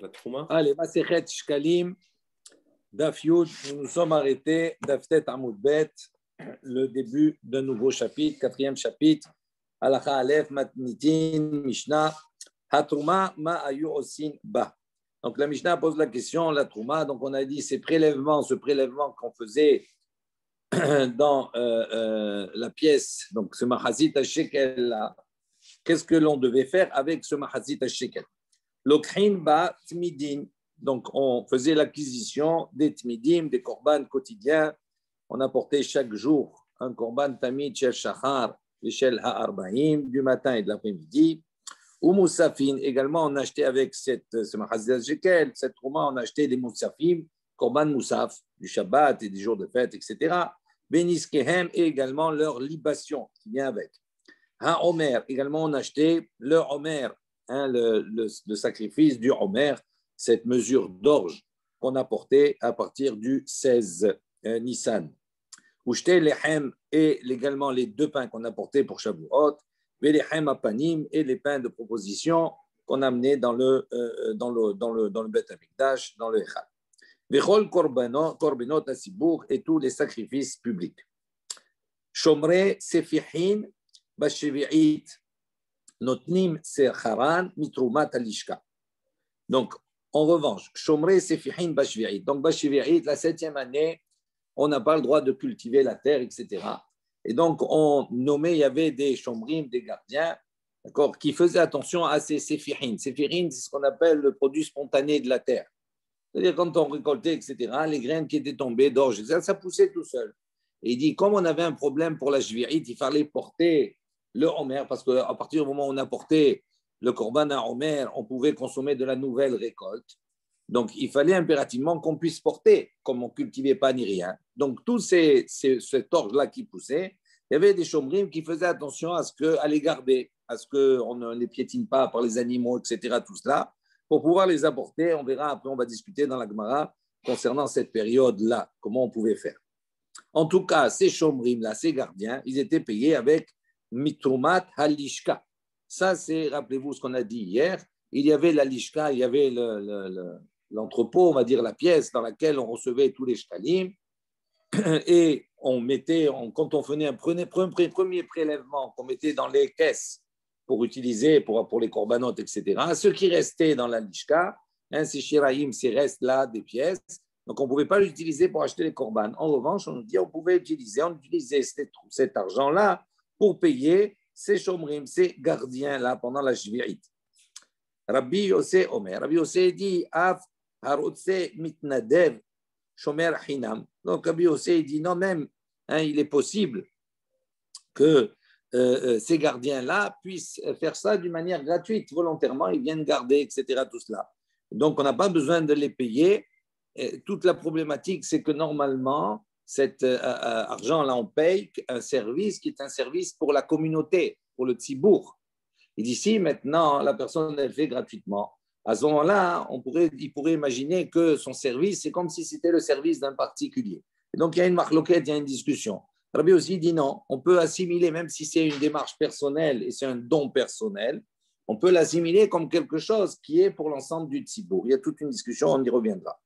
La Trouma. Allez, Masechet Shkalim, Daf Yud, nous nous sommes arrêtés, Daf Tet Amud Bet, le début d'un nouveau chapitre, quatrième chapitre, Halacha Aleph, Matnitin, Mishnah, Hatrouma, Ma Ayu Osin Ba. Donc la Mishnah pose la question, la Trouma, donc on a dit ce prélèvement qu'on faisait dans la pièce, donc ce Mahazit Shekel là, qu'est-ce que l'on devait faire avec ce Mahazit Shekel? Lokhin ba tmidin. Donc, on faisait l'acquisition des tmidim, des korban quotidiens. On apportait chaque jour un korban tamid shel shachar et shel ha'arba'im, du matin et de l'après-midi. Ou moussafin, également, on achetait avec ce mahazit shekel, cette trouma, on achetait des moussafim, korban moussaf, du Shabbat et des jours de fête, etc. Beniskehem et également leur libation qui vient avec. Ha-omer, également, on achetait le omer, le sacrifice du Homer, cette mesure d'orge qu'on apportait à partir du 16 Nissan. Ushte lechem et également les deux pains qu'on apportait pour Shavuot, et lechem apanim et les pains de proposition qu'on amenait dans le Bet Amikdash, dans le Echad. Vechol korbenot asibour et tous les sacrifices publics. Shomre sefihin bashevi'it. Notnim secharan mitrumat alishka. Donc, en revanche, Shomre sefihin bashvi'it. Donc, bashvi'it, la 7e année, on n'a pas le droit de cultiver la terre, etc. Et donc, on nommait, il y avait des shomrim, des gardiens, d'accord, qui faisaient attention à ces sefihin. Sefihin, c'est ce qu'on appelle le produit spontané de la terre. C'est-à-dire, quand on récoltait, etc., les graines qui étaient tombées d'orge, ça poussait tout seul. Et il dit, comme on avait un problème pour la shvi'it, il fallait porter le Homer, parce qu'à partir du moment où on apportait le Korban à Homer, on pouvait consommer de la nouvelle récolte. Donc, il fallait impérativement qu'on puisse porter, comme on ne cultivait pas ni rien. Donc, tous cet orge-là qui poussait, il y avait des chomrim qui faisaient attention à les garder, à ce qu'on ne les piétine pas par les animaux, etc., tout cela, pour pouvoir les apporter. On verra, après on va discuter dans la Gemara concernant cette période-là, comment on pouvait faire. En tout cas, ces chomrim-là, ces gardiens, ils étaient payés avec mitrumat halishka. Ça, c'est, rappelez-vous ce qu'on a dit hier, il y avait la lishka, il y avait l'entrepôt, on va dire la pièce dans laquelle on recevait tous les shkalim, et on mettait, quand on faisait un premier prélèvement qu'on mettait dans les caisses pour utiliser pour les corbanotes, etc., ce qui restait dans la lishka, ces shiraïm, ces restes là des pièces, donc on ne pouvait pas l'utiliser pour acheter les korbanes. En revanche, on nous dit on pouvait utiliser cet argent-là pour payer ces chomrim, ces gardiens-là pendant la shvi'it. Rabbi Yossé Omer. Rabbi Yossé dit Af harotse mitnadev shomer hinam. Donc Rabbi Yossé dit non, même il est possible que ces gardiens-là puissent faire ça d'une manière gratuite, volontairement, ils viennent garder, etc. Tout cela. Donc on n'a pas besoin de les payer. Et toute la problématique, c'est que normalement, cet argent-là, on paye un service qui est un service pour la communauté, pour le tzibour. Et d'ici, maintenant, la personne, elle fait gratuitement. À ce moment-là, il pourrait imaginer que son service, c'est comme si c'était le service d'un particulier. Et donc, il y a une marloquette, il y a une discussion. Rabbi aussi dit non, on peut assimiler, même si c'est une démarche personnelle et c'est un don personnel, on peut l'assimiler comme quelque chose qui est pour l'ensemble du tzibour. Il y a toute une discussion, on y reviendra.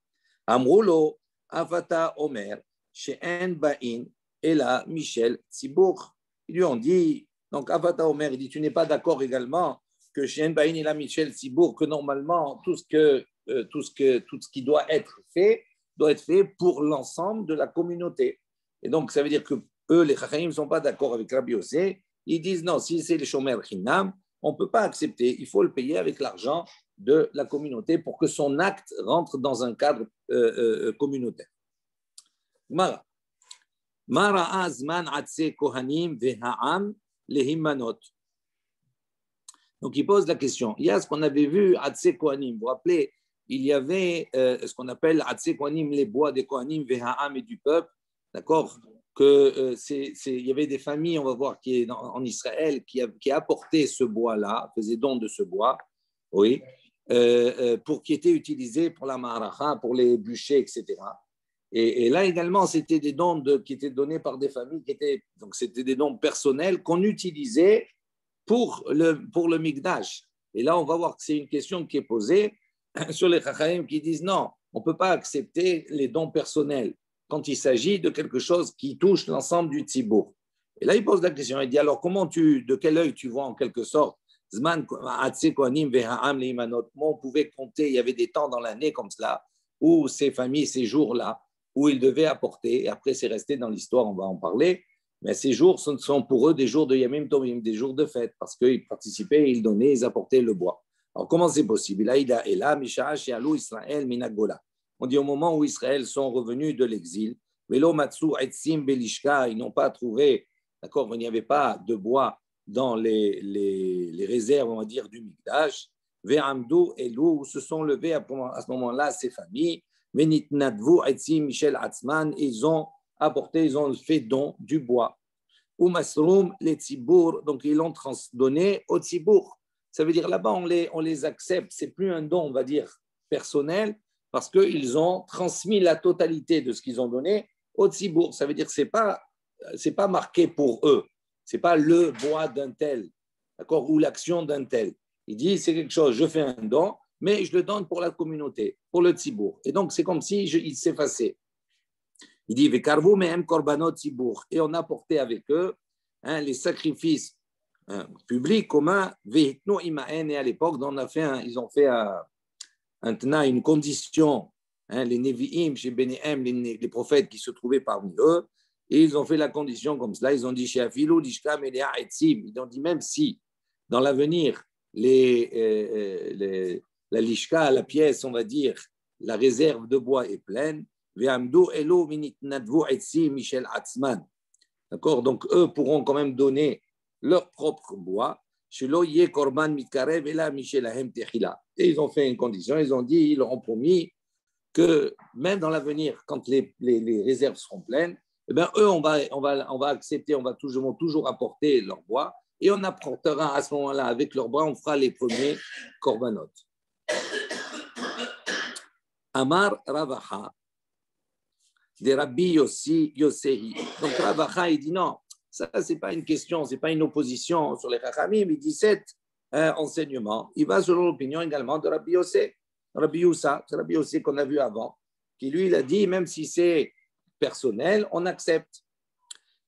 Amroulo, Avata Omer, chez En Ba'in, et là, Michel Tzibour. Ils lui ont dit, donc Avata Omer, il dit, tu n'es pas d'accord également que chez En Ba'in et là, Michel Tzibour, que normalement, tout ce qui doit être fait pour l'ensemble de la communauté. Et donc, ça veut dire que eux, les Chachamim, ne sont pas d'accord avec Rabbi Yossé. Ils disent, non, si c'est les Shomer Chinam, on ne peut pas accepter, il faut le payer avec l'argent de la communauté pour que son acte rentre dans un cadre communautaire. Mara. Mara azman atse kohanim veha'am lehimanot. Donc, il pose la question. Il y a ce qu'on avait vu, atse kohanim. Vous vous rappelez, il y avait ce qu'on appelle atse kohanim, les bois des kohanim, veha'am et du peuple. D'accord, il y avait des familles, on va voir, qui est en Israël, qui apportaient ce bois-là, faisaient don de ce bois, oui, pour qui était utilisé pour la ma'aracha, pour les bûchers, etc. Et là également, c'était des dons qui étaient donnés par des familles donc c'était des dons personnels qu'on utilisait pour le Mikdash. Et là, on va voir que c'est une question qui est posée. sur les Chachamim qui disent non, on ne peut pas accepter les dons personnels quand il s'agit de quelque chose qui touche l'ensemble du tzibour. Et là, il pose la question, il dit alors de quel œil tu vois en quelque sorte comment on pouvait compter, il y avait des temps dans l'année comme cela, où ces familles, ces jours-là, où ils devaient apporter, et après c'est resté dans l'histoire, on va en parler, mais ces jours sont pour eux des jours de Yamim Tovim, des jours de fête, parce qu'ils participaient, ils donnaient, ils apportaient le bois. Alors comment c'est possible? Là, Israël minagola. On dit au moment où Israël sont revenus de l'exil, Velo Matsu Etzim Belishka, ils n'ont pas trouvé, d'accord, il n'y avait pas de bois dans les réserves, on va dire, du Mikdash. Ve'amdu Elou, se sont levés à ce moment-là ces familles. Venitnadvu Etzim Michel Atzman, ils ont apporté, ils ont fait don du bois. Ou Masroum, les Tzibour, donc ils l'ont donné au Tzibour. Ça veut dire là-bas, on les accepte. Ce n'est plus un don, on va dire, personnel, parce qu'ils ont transmis la totalité de ce qu'ils ont donné au Tzibour. Ça veut dire que ce n'est pas marqué pour eux. Ce n'est pas le bois d'un tel, d'accord, ou l'action d'un tel. Il dit, c'est quelque chose, je fais un don, mais je le donne pour la communauté, pour le Tzibour. Et donc, c'est comme si il s'effaçait. Il dit, Vekarvu mehem korbanot Tzibour. Et on a porté avec eux les sacrifices publics communs, Veitnu imaen. Et à l'époque, ils ont fait une condition, les Nevi'im, chez Benéhem, les prophètes qui se trouvaient parmi eux, et ils ont fait la condition comme cela. Ils ont dit, chez Afilou, Lishka, Melea, Etzim. Ils ont dit, même si dans l'avenir, la Lishka, la pièce, on va dire, la réserve de bois est pleine, Ve'amdu elo minitnadvu Etzim, Michel Atzman. D'accord? Donc, eux pourront quand même donner leur propre bois. Et ils ont fait une condition, ils leur ont promis que même dans l'avenir, quand les réserves seront pleines, eh bien, eux, on va accepter, on va toujours apporter leur bois et on apportera à ce moment-là, avec leur bois, on fera les premiers korbanot. Amar Ravacha, de Rabbi Yosehi. Donc Ravacha, il dit non, ça, ce n'est pas une question, ce n'est pas une opposition sur les Chachamim. Il dit cet enseignement, il va selon l'opinion également de Rabbi Yossé. Rabbi Youssa, c'est Rabbi Yossé qu'on a vu avant, qui lui, il a dit, même si c'est personnel, on accepte.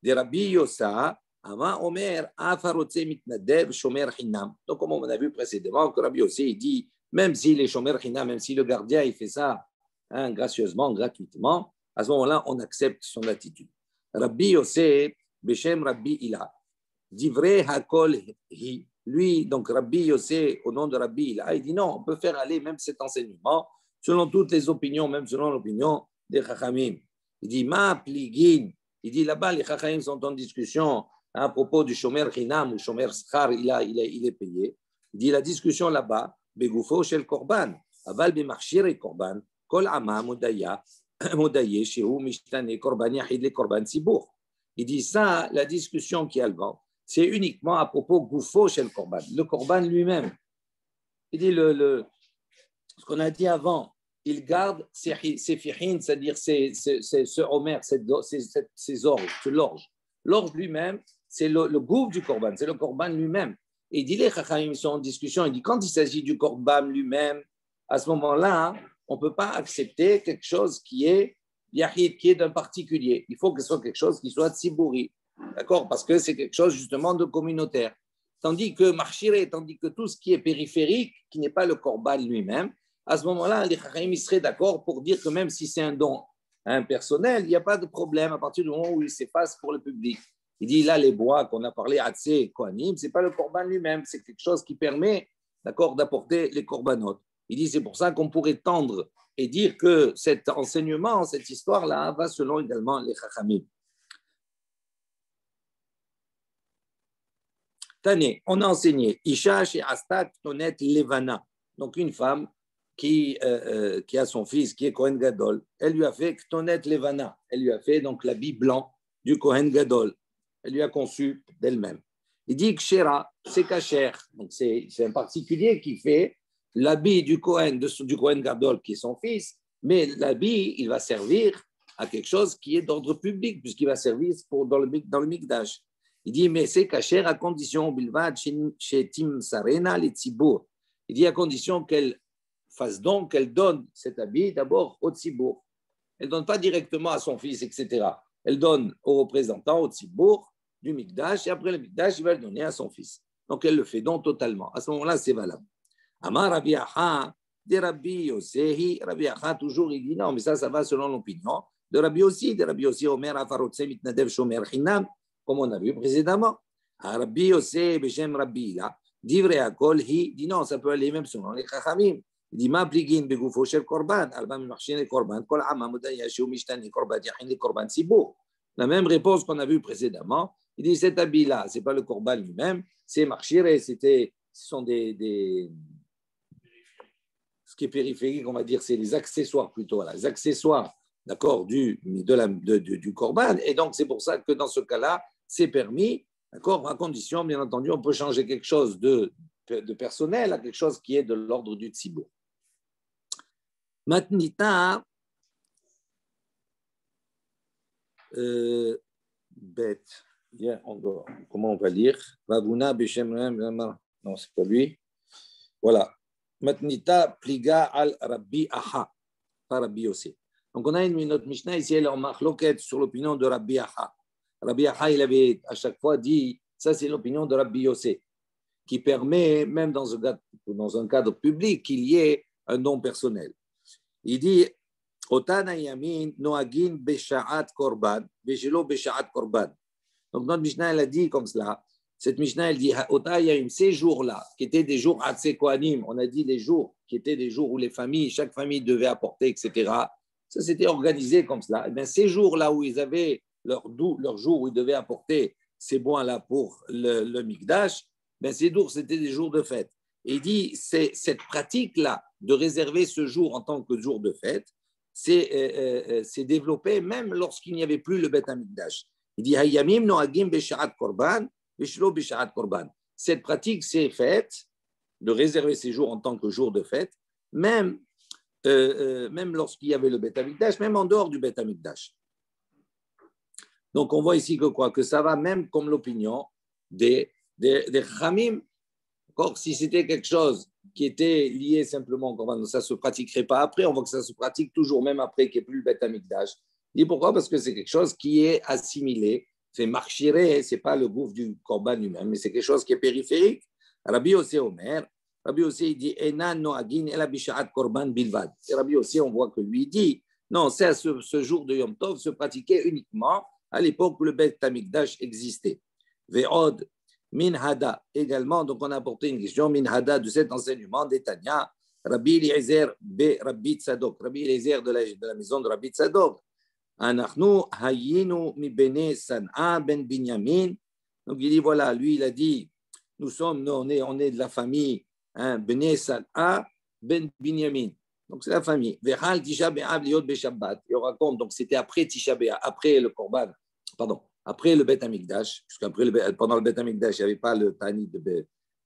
De Rabbi Yossa, Ama Omer, Afarotse mitnadev, Shomer Hinam. Donc, comme on a vu précédemment, que Rabbi Yossé, il dit, même si les Shomer Hinam, même si le gardien, il fait ça gracieusement, gratuitement, à ce moment-là, on accepte son attitude. Rabbi Yossé, Beshem Rabbi Ila. Divrei Hakol Hi. Lui, donc Rabbi Yossé, au nom de Rabbi Ila, il dit non, on peut faire aller même cet enseignement selon toutes les opinions, même selon l'opinion des Chachamim. Il dit Ma Pligin. Il dit là-bas, les Chachamim sont en discussion à propos du Shomer Chinam ou Shomer Schar, il est payé. Il dit la discussion là-bas, Begufo Shel Korban, Aval Bemarshir et Korban, Kol Ama Modaya, Modaye, Shehu Mishtane, Korban Yahid, le Korban Sibour. Il dit ça, la discussion qui a le vent, c'est uniquement à propos Goufo chez le Korban, le Korban lui-même. Il dit ce qu'on a dit avant, il garde ses fichines, c'est-à-dire ce homer, ses orges, l'orge. L'orge lui-même, c'est le goût du Korban, c'est le Korban lui-même. Et il dit les Chachamim sont en discussion, il dit quand il s'agit du Korban lui-même, à ce moment-là, on ne peut pas accepter quelque chose qui est Yahid, qui est d'un particulier. Il faut que ce soit quelque chose qui soit Tzibouri. D'accord? Parce que c'est quelque chose justement de communautaire. Tandis que Marchiré, tandis que tout ce qui est périphérique, qui n'est pas le Korban lui-même, à ce moment-là, les Chachamim seraient d'accord pour dire que même si c'est un don personnel, il n'y a pas de problème à partir du moment où il s'efface pour le public. Il dit là, les bois qu'on a parlé, Hatzé, Kohanim, ce n'est pas le Korban lui-même, c'est quelque chose qui permet, d'accord, d'apporter les Korbanot. Il dit c'est pour ça qu'on pourrait tendre et dire que cet enseignement, cette histoire-là, va selon également les Chachamim. Tane, on a enseigné Isha chez Astat Tonet Levana, donc une femme qui a son fils qui est Kohen Gadol, elle lui a fait Tonet Levana, elle lui a fait donc l'habit blanc du Kohen Gadol, elle lui a conçu d'elle-même. Il dit que Shera, c'est Kacher, donc c'est un particulier qui fait l'habit du Kohen Gadol qui est son fils, mais l'habit, il va servir à quelque chose qui est d'ordre public, puisqu'il va servir dans le Mikdash. Il dit, mais c'est caché à condition, bilvad, chez Tim Sarena, les Tzibour. Il dit à condition qu'elle fasse donc qu'elle donne cet habit d'abord au Tzibour. Elle ne donne pas directement à son fils, etc. Elle donne au représentant, au Tzibour, du Mikdash, et après le Mikdash, il va le donner à son fils. Donc elle le fait donc totalement. À ce moment-là, c'est valable. Amar Rabbi Acha, de Rabbi Yossi, Rabbi Acha, toujours, il dit non, mais ça va selon l'opinion de Rabbi Yossi. De Rabbi Yossi, Omer Afarotse Mitnadev Shomer Chinam, comme on a vu précédemment. Rabbi Yossi, Beshem Rabbi, là, Divrei Akol, il dit non, ça peut aller même selon les Chachamim. Il dit, ma pligin begufo shel korban, alba mimachshin le korban, kol ama mudayashi ou mishtani korban, yachin le korban sibour. La même réponse qu'on a vue précédemment. Il dit, cet habit-là, ce n'est pas le korban lui-même, c'est marchiré, ce sont ce qui est périphérique, on va dire, c'est les accessoires plutôt, voilà, les accessoires, d'accord, du korban. Et donc, c'est pour ça que dans ce cas-là, c'est permis, d'accord, à condition, bien entendu, on peut changer quelque chose de personnel à quelque chose qui est de l'ordre du tzibour. Matnita, bête. Bien, comment on va lire? Ravuna Beshem, non, c'est pas lui. Voilà. Matnita pliga al Rabbi Aha, pas Rabbi Yossi. Donc on a une autre Mishnah ici, elle est en machloket sur l'opinion de Rabbi Aha. Rabbi Aha, il avait à chaque fois dit, ça c'est l'opinion de Rabbi Yossi, qui permet, même dans un cadre public, qu'il y ait un don personnel. Il dit, Otana yamin noagin besha'at korban, beshelo besha'at korban. Donc notre Mishnah, elle a dit comme cela. Cette Mishnah, elle dit, Otana yamim, ces jours-là, qui étaient des jours atse kohanim, on a dit les jours, qui étaient des jours où les familles, chaque famille devait apporter, etc. Ça s'était organisé comme cela. Et bien, ces jours-là où ils avaient leur jour où ils devaient apporter ces bois-là pour le Mikdash, ben ces jours, c'était des jours de fête. Et il dit, c'est cette pratique-là de réserver ce jour en tant que jour de fête, c'est développé même lorsqu'il n'y avait plus le Beth Amikdash. Il dit, Hayamim noagim b'sha'at korban, b'shlo b'sha'at korban. Cette pratique s'est faite de réserver ces jours en tant que jour de fête, même lorsqu'il y avait le Beth Amikdash, même en dehors du Beth Amikdash. Donc on voit ici que quoi? Que ça va même comme l'opinion des Chamim. Si c'était quelque chose qui était lié simplement, ça ne se pratiquerait pas après, on voit que ça se pratique toujours, même après qu'il n'y ait plus le Beth Amikdash. Et pourquoi? Parce que c'est quelque chose qui est assimilé, c'est marchiré, ce n'est pas le gouffre du korban lui-même, mais c'est quelque chose qui est périphérique. Rabbi Yossi Omer, Rabbi Yossi dit, Enan noagin el bishat korban bilvad. Et Rabbi Yossi, on voit que lui dit, non, c'est ce jour de Yom Tov se pratiquait uniquement à l'époque où le Beth Amikdash existait. Ve'od, Minhada également, donc on a apporté une question, Minhada de cet enseignement d'Etania, Rabbi Eliezer be Rabbi Tzadok, Rabbi Eliezer de la maison de Rabbi Tzadok, Anachnu hayinu mi bene San'a ben Binyamin. Donc il dit voilà, lui il a dit, on est de la famille bene San'a ben Binyamin. Donc c'est la famille. Vechal Tisha B'Av liot beShabbat. Il raconte, donc c'était après Tisha B'Av, après le Korban, pardon. Après le Beth Amikdash, pendant le Beth Amikdash, il n'y avait pas le Tani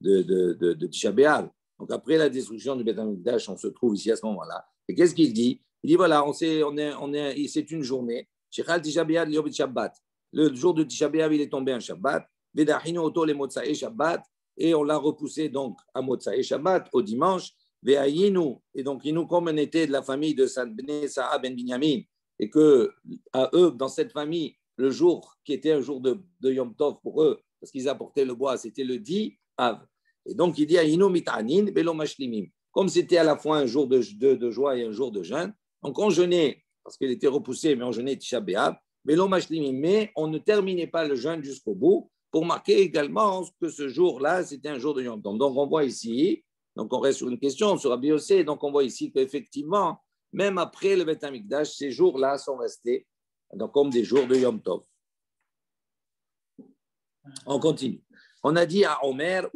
de Tisha B'Av. Donc après la destruction du Beth Amikdash, on se trouve ici à ce moment-là. Et qu'est-ce qu'il dit? Il dit voilà, c'est une journée. Le jour de Tisha B'Av, il est tombé un Shabbat. Et on l'a repoussé donc à Motsae Shabbat, au dimanche. Et donc, comme on était de la famille de Bnei Sa'a ben Binyamin, et que à eux, dans cette famille, le jour qui était un jour de Yom Tov pour eux, parce qu'ils apportaient le bois, c'était le 10 Av. Et donc, il dit Ayinu mit'anin belo mashlimim. Comme c'était à la fois un jour de joie et un jour de jeûne, donc on jeûnait, parce qu'il était repoussé, mais on jeûnait Tisha B'Av, belo mashlimim. Mais on ne terminait pas le jeûne jusqu'au bout, pour marquer également que ce jour-là, c'était un jour de Yom Tov. Donc, on voit ici, donc on reste sur une question sur Rabbi Yossi, donc on voit ici qu'effectivement, même après le Beth Amikdash, ces jours-là sont restés donc comme des jours de Yom Tov. On continue. On a dit à Omer,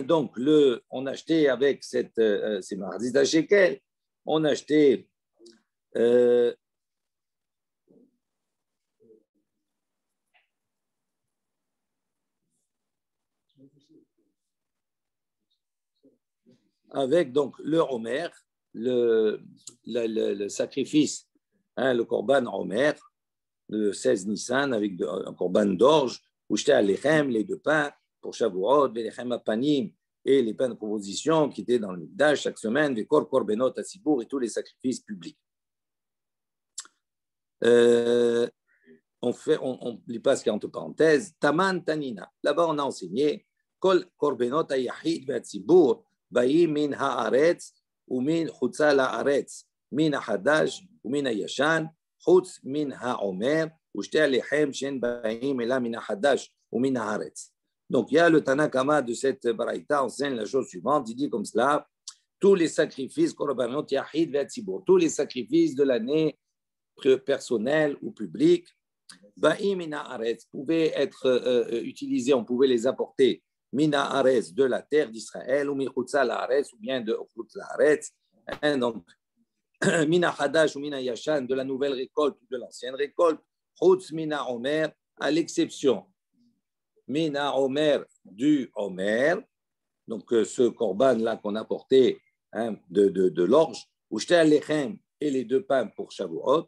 donc on achetait avec ces mardis shekel, on achetait avec donc le Omer, le sacrifice, le korban Omer, le 16 Nissan avec un korban d'orge, ou j'étais à l'echem, les deux pains pour Shavuot, les lechem apanim et les pains de proposition qui étaient dans le Mikdash chaque semaine, les korbenot hatsibour et tous les sacrifices publics. On lit pas ce qu'il y a entre parenthèses. Taman Tanina. Là-bas, on a enseigné Kol korbenot hayahid ve'hatsibour ba'i min haaretz ou min chutza la'aretz min hadash ou min hayashan chutz min ha'omer ou shte alechem shen ba'im ela min hadash ou min haaretz. Donc, il y a le Tanakama de cette baraïta enseigne la chose suivante. Il dit comme cela tous les sacrifices korbanot yahid ve'hatsibour, tous les sacrifices de l'année personnels ou publics, ba'im min haaretz pouvaient être utilisés, on pouvait les apporter min haaretz de la terre d'Israël ou min chutza la'aretz ou bien de chutz la'aretz, donc min hadash ou min yashan de la nouvelle récolte ou de l'ancienne récolte, chutz min ha'omer à l'exception min ha'omer du Omer, donc ce korban-là qu'on a porté de l'orge, ou shte alechem et les deux pains pour Shavuot,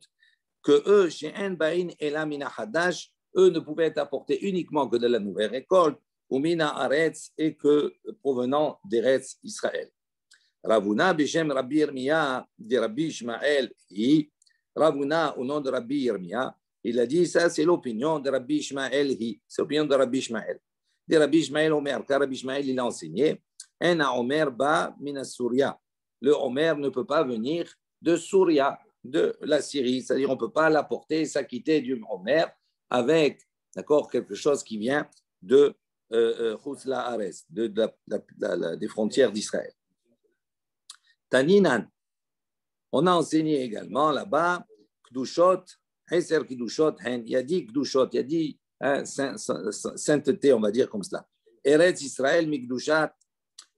que eux, chez En Bain et la Mina Hadash, eux ne pouvaient être apportés uniquement que de la nouvelle récolte, ou Mina Aretz, et que provenant d'Eretz Israël. Ravuna, Bishem Rabbi Yirmiya, de Rabbi Ishmael, Ravuna, au nom de Rabbi Yirmiya, il a dit ça, c'est l'opinion de Rabbi Ishmael, c'est l'opinion de Rabbi Ishmael. De Rabbi Ishmael Omer, car Rabbi Ishmael, il a enseigné, En Omer ba Mina Souria. Le Omer ne peut pas venir de Souria, de la Syrie, c'est-à-dire on ne peut pas l'apporter, s'acquitter du Omer avec quelque chose qui vient de Chutz la'aretz, des frontières d'Israël. Taninan, on a enseigné également là-bas Kdushot, Heser Kdushot, il y a dit Kdushot, il y a dit sainteté, on va dire comme cela. Eretz Israël Mikdushat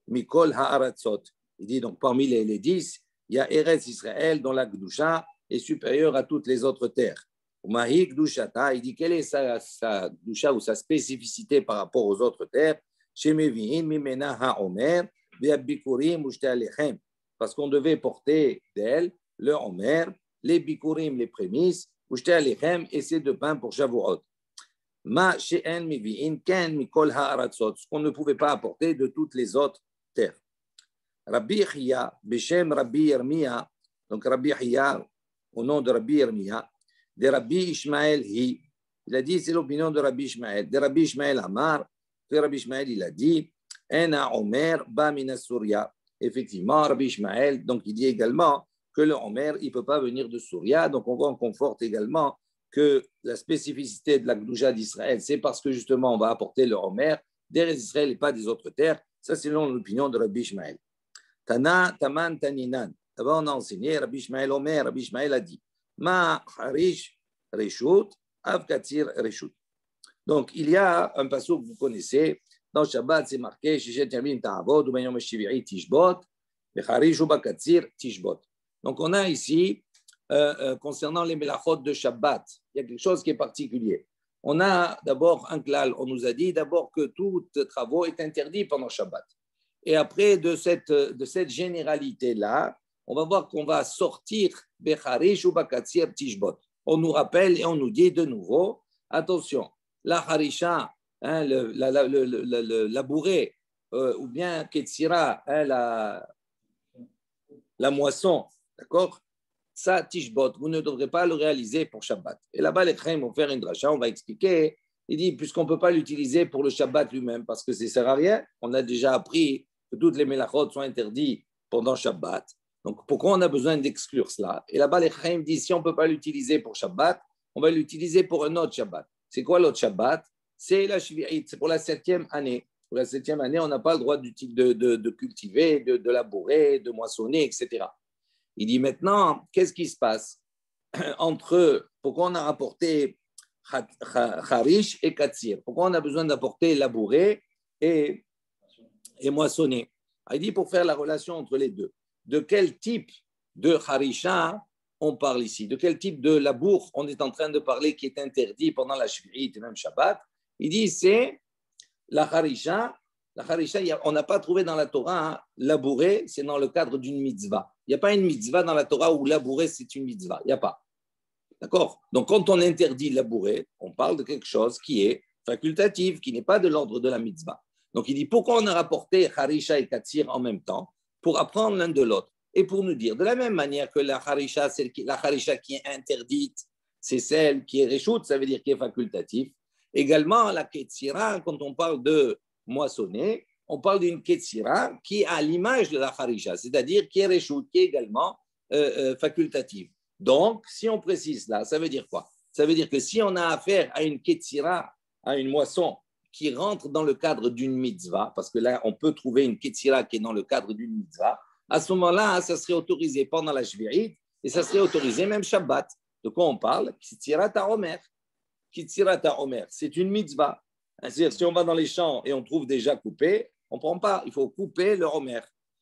Mikol Ha'aratzot. Il dit donc parmi les 10, il y a Eretz Israël dont la Gdusha est supérieure à toutes les autres terres. Umahi Gdushata, il dit quelle est sa Gdusha ou sa spécificité par rapport aux autres terres. Shemevihin Mimena HaOmer Ve'abikurim Ushte Alechem. Parce qu'on devait porter d'elle le Omer, les Bikurim, les prémices, Ushte Alechem et ces deux pains pour Shavuot. Ma She'en Mivihin Ken Mikol Ha'aratzot, ce qu'on ne pouvait pas apporter de toutes les autres terres. Rabbi Chia, Beshem Rabbi Yirmiya, donc Rabbi Chia, au nom de Rabbi Yirmiya, de Rabbi Ishmael Hi, il a dit, c'est l'opinion de Rabbi Ishmael, de Rabbi Ishmael Amar, que Rabbi Ishmael, il a dit, Ena Omer ba mina Souria. Effectivement, Rabbi Ishmael, donc il dit également que le Omer, il ne peut pas venir de Souria, donc on voit en conforte également que la spécificité de la Gdouja d'Israël, c'est parce que justement on va apporter le Omer des Israël et pas des autres terres. Ça, c'est selon l'opinion de Rabbi Ishmael. Tana, Taman, Taninan. D'abord, on a enseigné, Rabbi Ishmael Omer, Rabbi Ishmael a dit, Ma Harish Reshut, Av Katsir Reshut. Donc, il y a un passage que vous connaissez, dans Shabbat, c'est marqué, Shishet Yamim Ta'avod, ou Bayom Shiviri Tishbot, Becharish ou Bakatsir Tishbot. Donc, on a ici, concernant les Melachot de Shabbat, il y a quelque chose qui est particulier. On a d'abord un klal, on nous a dit d'abord que tout travaux est interdit pendant Shabbat. Et après, de cette généralité-là, on va voir qu'on va sortir Becharish ou Bakatsir Tishbot. On nous rappelle et on nous dit de nouveau, attention, la harisha, la bourrée, ou bien Ketsira, la moisson, d'accord? Ça, Tishbot, vous ne devrez pas le réaliser pour Shabbat. Et là-bas, les Chaim vont faire une dracha, on va expliquer. Il dit, puisqu'on ne peut pas l'utiliser pour le Shabbat lui-même, parce que ça ne sert à rien, on a déjà appris que toutes les Melachot sont interdites pendant Shabbat. Donc, pourquoi on a besoin d'exclure cela? Et là-bas, les Chaim disent, si on ne peut pas l'utiliser pour Shabbat, on va l'utiliser pour un autre Shabbat. C'est quoi l'autre Shabbat? C'est la Shvi'it, c'est pour la 7e année. Pour la 7e année, on n'a pas le droit de cultiver, de labourer, de moissonner, etc. Il dit maintenant, qu'est-ce qui se passe entre pourquoi on a rapporté Harish et Katsir? Pourquoi on a besoin d'apporter labourer et moissonner? Il dit pour faire la relation entre les deux. De quel type de Harisha on parle ici? De quel type de labour on est en train de parler qui est interdit pendant la Shvi'it et même Shabbat? Il dit c'est la Harisha. La Harisha, on n'a pas trouvé dans la Torah labourer, c'est dans le cadre d'une mitzvah. Il n'y a pas une mitzvah dans la Torah où labourer, c'est une mitzvah. Il n'y a pas. D'accord? Donc, quand on interdit labourer, on parle de quelque chose qui est facultatif, qui n'est pas de l'ordre de la mitzvah. Donc, il dit, pourquoi on a rapporté Harisha et Katsir en même temps? Pour apprendre l'un de l'autre. Et pour nous dire, de la même manière que la Harisha qui est interdite, c'est celle qui est Réchout, ça veut dire qui est facultatif. Également, la Ketsira, quand on parle de moissonner, on parle d'une Ketsira qui a l'image de la Harisha, c'est-à-dire qui est Réchout, qui est également facultative. Donc, si on précise là, ça veut dire quoi? Ça veut dire que si on a affaire à une Ketsira, à une moisson qui rentre dans le cadre d'une mitzvah, parce que là, on peut trouver une Ketsira qui est dans le cadre d'une mitzvah, à ce moment-là, ça serait autorisé pendant la Shvi'it et ça serait autorisé même Shabbat. De quoi on parle? Ketzirat HaOmer. Ketzirat HaOmer, c'est une mitzvah. C'est-à-dire, si on va dans les champs et on trouve déjà coupé, on ne prend pas, il faut couper le Homer.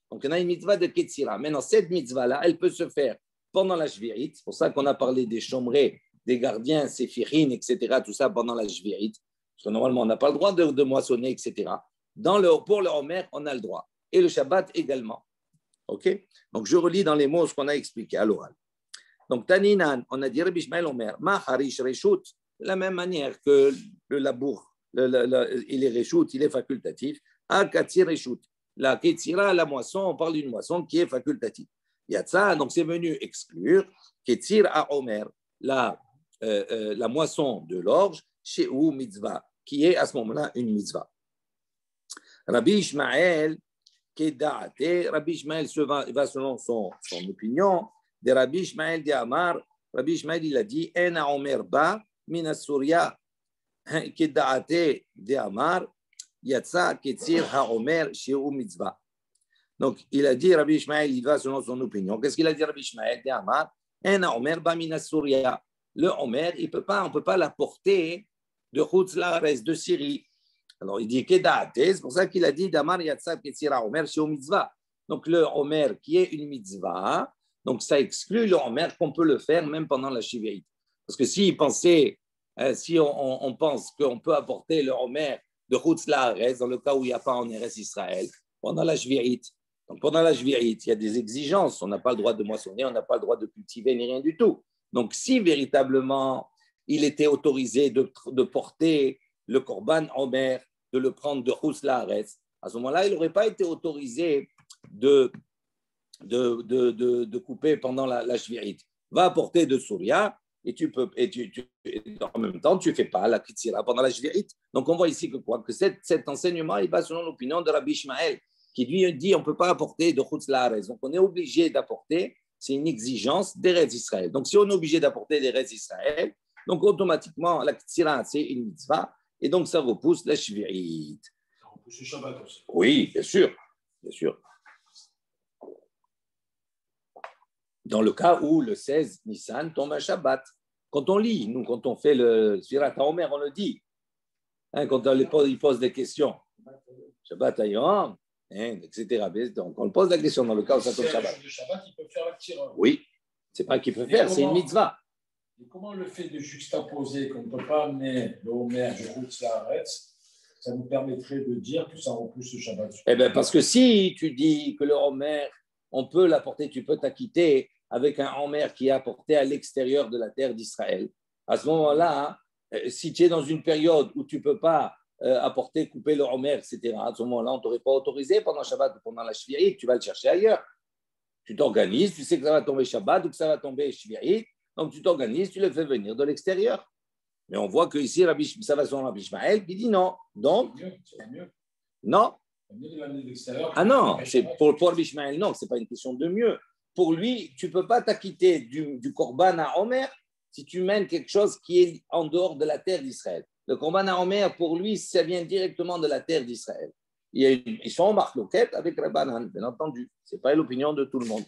Donc, on a une mitzvah de Ketzira. Maintenant, cette mitzvah-là, elle peut se faire pendant la Shvi'it. C'est pour ça qu'on a parlé des chomrés, des gardiens, séphirines, etc., tout ça pendant la Shvi'it. Parce que normalement, on n'a pas le droit de moissonner, etc. Pour le Homer, on a le droit. Et le Shabbat également. OK? Donc, je relis dans les mots ce qu'on a expliqué à l'oral. Donc, Taninan, on a dit Rabbi Ishmael Omer, Ma Harish Reshut, de la même manière que le labour, il est Reshut, il est facultatif. A Katsir Reshut. La Ketzira, la moisson, on parle d'une moisson qui est facultative. Yatsa, donc c'est venu exclure Ketzir à Omer, la moisson de l'orge, chez ou mitzvah, qui est à ce moment-là une mitzvah. Rabbi Ishmael, Rabbi Ishmael va selon son opinion. De Rabbi Ishmael de Amar, Rabbi Ishmael il a dit En Omer ba min Surya Kedaate de Amar Yatsa Ketzir HaOmer Sheu Mitzvah. Donc il a dit Rabbi Ishmael il va selon son opinion. Qu'est-ce qu'il a dit Rabbi Ishmael de Amar En Omer ba min Surya. Le Omer on peut pas l'apporter de Chutz Laaretz, de Syrie. Alors il dit Kedaate, c'est pour ça qu'il a dit Damar Yatsa Ketzir HaOmer Sheu Mitzvah. Donc le Omer qui est une mitzvah. Donc, ça exclut le Homer qu'on peut le faire même pendant la Shvi'it. Parce que si on pense qu'on peut apporter le Homer de Chutz Laaretz, dans le cas où il n'y a pas en Eretz Israël, pendant la Shvi'it. Donc, pendant la Shvi'it, il y a des exigences. On n'a pas le droit de moissonner, on n'a pas le droit de cultiver, ni rien du tout. Donc, si véritablement il était autorisé de porter le Korban Homer, de le prendre de Chutz Laaretz, à ce moment-là, il n'aurait pas été autorisé de couper pendant la Shvi'it. Va apporter de Souria et en même temps, tu ne fais pas la Kitsira pendant la Shvi'it. Donc, on voit ici que cet enseignement, il va selon l'opinion de Rabbi Ishmael, qui lui dit on ne peut pas apporter de Chutz Laaretz. Donc, on est obligé d'apporter, c'est une exigence d'Eretz Israël. Donc, si on est obligé d'apporter d'Eretz Israël, donc automatiquement, la Kitsira, c'est une mitzvah, et donc ça repousse la Shvi'it. Ça repousse le Shabbat aussi. Oui, bien sûr, bien sûr. Dans le cas où le 16 Nissan tombe un Shabbat. Quand on lit, nous, quand on fait le Sfirat HaOmer, on le dit. Quand il pose des questions. Shabbat Ayom, etc. Donc, on pose la question dans le cas où ça tombe Shabbat. Le Shabbat, il peut faire la tireur. Oui, c'est pas qu'il peut faire, c'est une mitzvah. Et comment le fait de juxtaposer qu'on ne peut pas amener le Homer de Chutz Laaretz, ça nous permettrait de dire que ça repousse le Shabbat? Eh bien, parce que si tu dis que le Homer, on peut l'apporter, tu peux t'acquitter avec un Homer qui est apporté à l'extérieur de la terre d'Israël. À ce moment-là, si tu es dans une période où tu ne peux pas apporter, couper le Homer, etc., à ce moment-là, on ne t'aurait pas autorisé pendant Shabbat ou pendant la Shvi'it, tu vas le chercher ailleurs. Tu t'organises, tu sais que ça va tomber Shabbat ou que ça va tomber Shvi'it, donc tu t'organises, tu le fais venir de l'extérieur. Mais on voit qu'ici, ça va selon Rabbi Ishmael qui dit non. Donc, c'est mieux. Non. Ah non, c'est pour Rabbi Ishmael, non, ce n'est pas une question de mieux. Pour lui, tu ne peux pas t'acquitter du Korban à Homer si tu mènes quelque chose qui est en dehors de la terre d'Israël. Le Korban à Homer, pour lui, ça vient directement de la terre d'Israël. Ils sont en marloquette avec Rabbanan, bien entendu. Ce n'est pas l'opinion de tout le monde.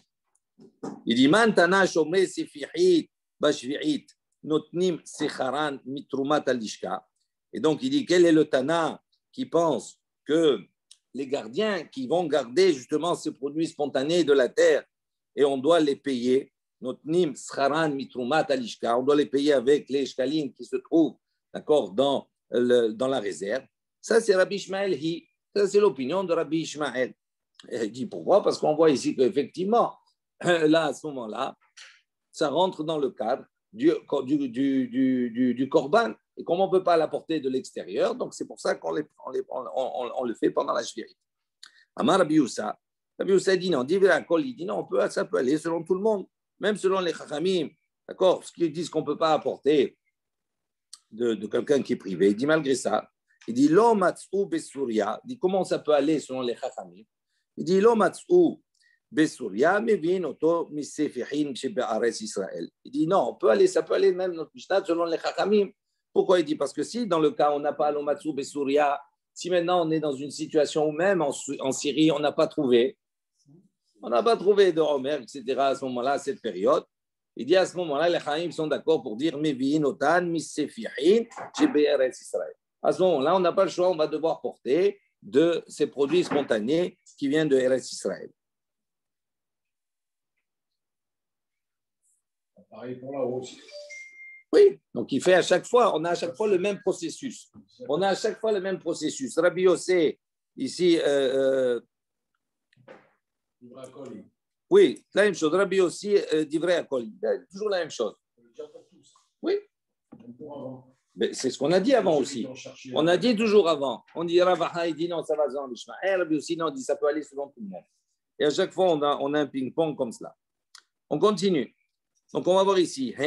Il dit Mantana Shomre Sefihit Bashvi'it Notnim Secharan Mitrumat Alishka. Et donc, il dit quel est le Tana qui pense que les gardiens qui vont garder justement ces produits spontanés de la terre et on doit les payer, Notnim Secharan Mitrumat Alishka, on doit les payer avec les shkalim qui se trouvent dans la réserve. Ça, c'est Rabbi Ishmael. Ça, c'est l'opinion de Rabbi Ishmael. Il dit pourquoi? Parce qu'on voit ici qu'effectivement, là, à ce moment-là, ça rentre dans le cadre du korban. Et comme on ne peut pas l'apporter de l'extérieur, donc c'est pour ça qu'on on le fait pendant la shvi'it. Amar Rabbi Youssa dit non, il dit non, ça peut aller selon tout le monde, même selon les chachamim, d'accord, ce qu'ils disent qu'on ne peut pas apporter de quelqu'un qui est privé. Il dit malgré ça, il dit lo matz'u besuria, il dit comment ça peut aller selon les chachamim. Il dit lo matz'u besuria mevin oto misefihin shebe'aretz Israël. Il dit non, ça peut aller même notre Mishnah selon les chachamim. Pourquoi il dit? Parce que si dans le cas on n'a pas lo matz'u besuria, si maintenant on est dans une situation où même en Syrie on n'a pas trouvé de Homer, etc. à ce moment-là, à cette période, il dit à ce moment-là, les Chaim sont d'accord pour dire Mevi'in otan misefihin shebe'aretz Israël. À ce moment-là, on n'a pas le choix, on va devoir porter de ces produits spontanés qui viennent de Eretz Israël. Pareil pour la hausse. Oui, donc il fait à chaque fois, on a à chaque fois le même processus. Rabbi Yossé, ici, oui, la même chose. Rabbi aussi, divrei akol, toujours la même chose. Oui. Mais c'est ce qu'on a dit avant aussi. On a dit toujours avant. On dit Ravaha, il dit non, ça va dans l'Ishma. Et Rabbi aussi, non, il dit ça peut aller selon tout le monde. Et à chaque fois, on a un ping-pong comme cela. On continue. Donc, on va voir ici. Donc,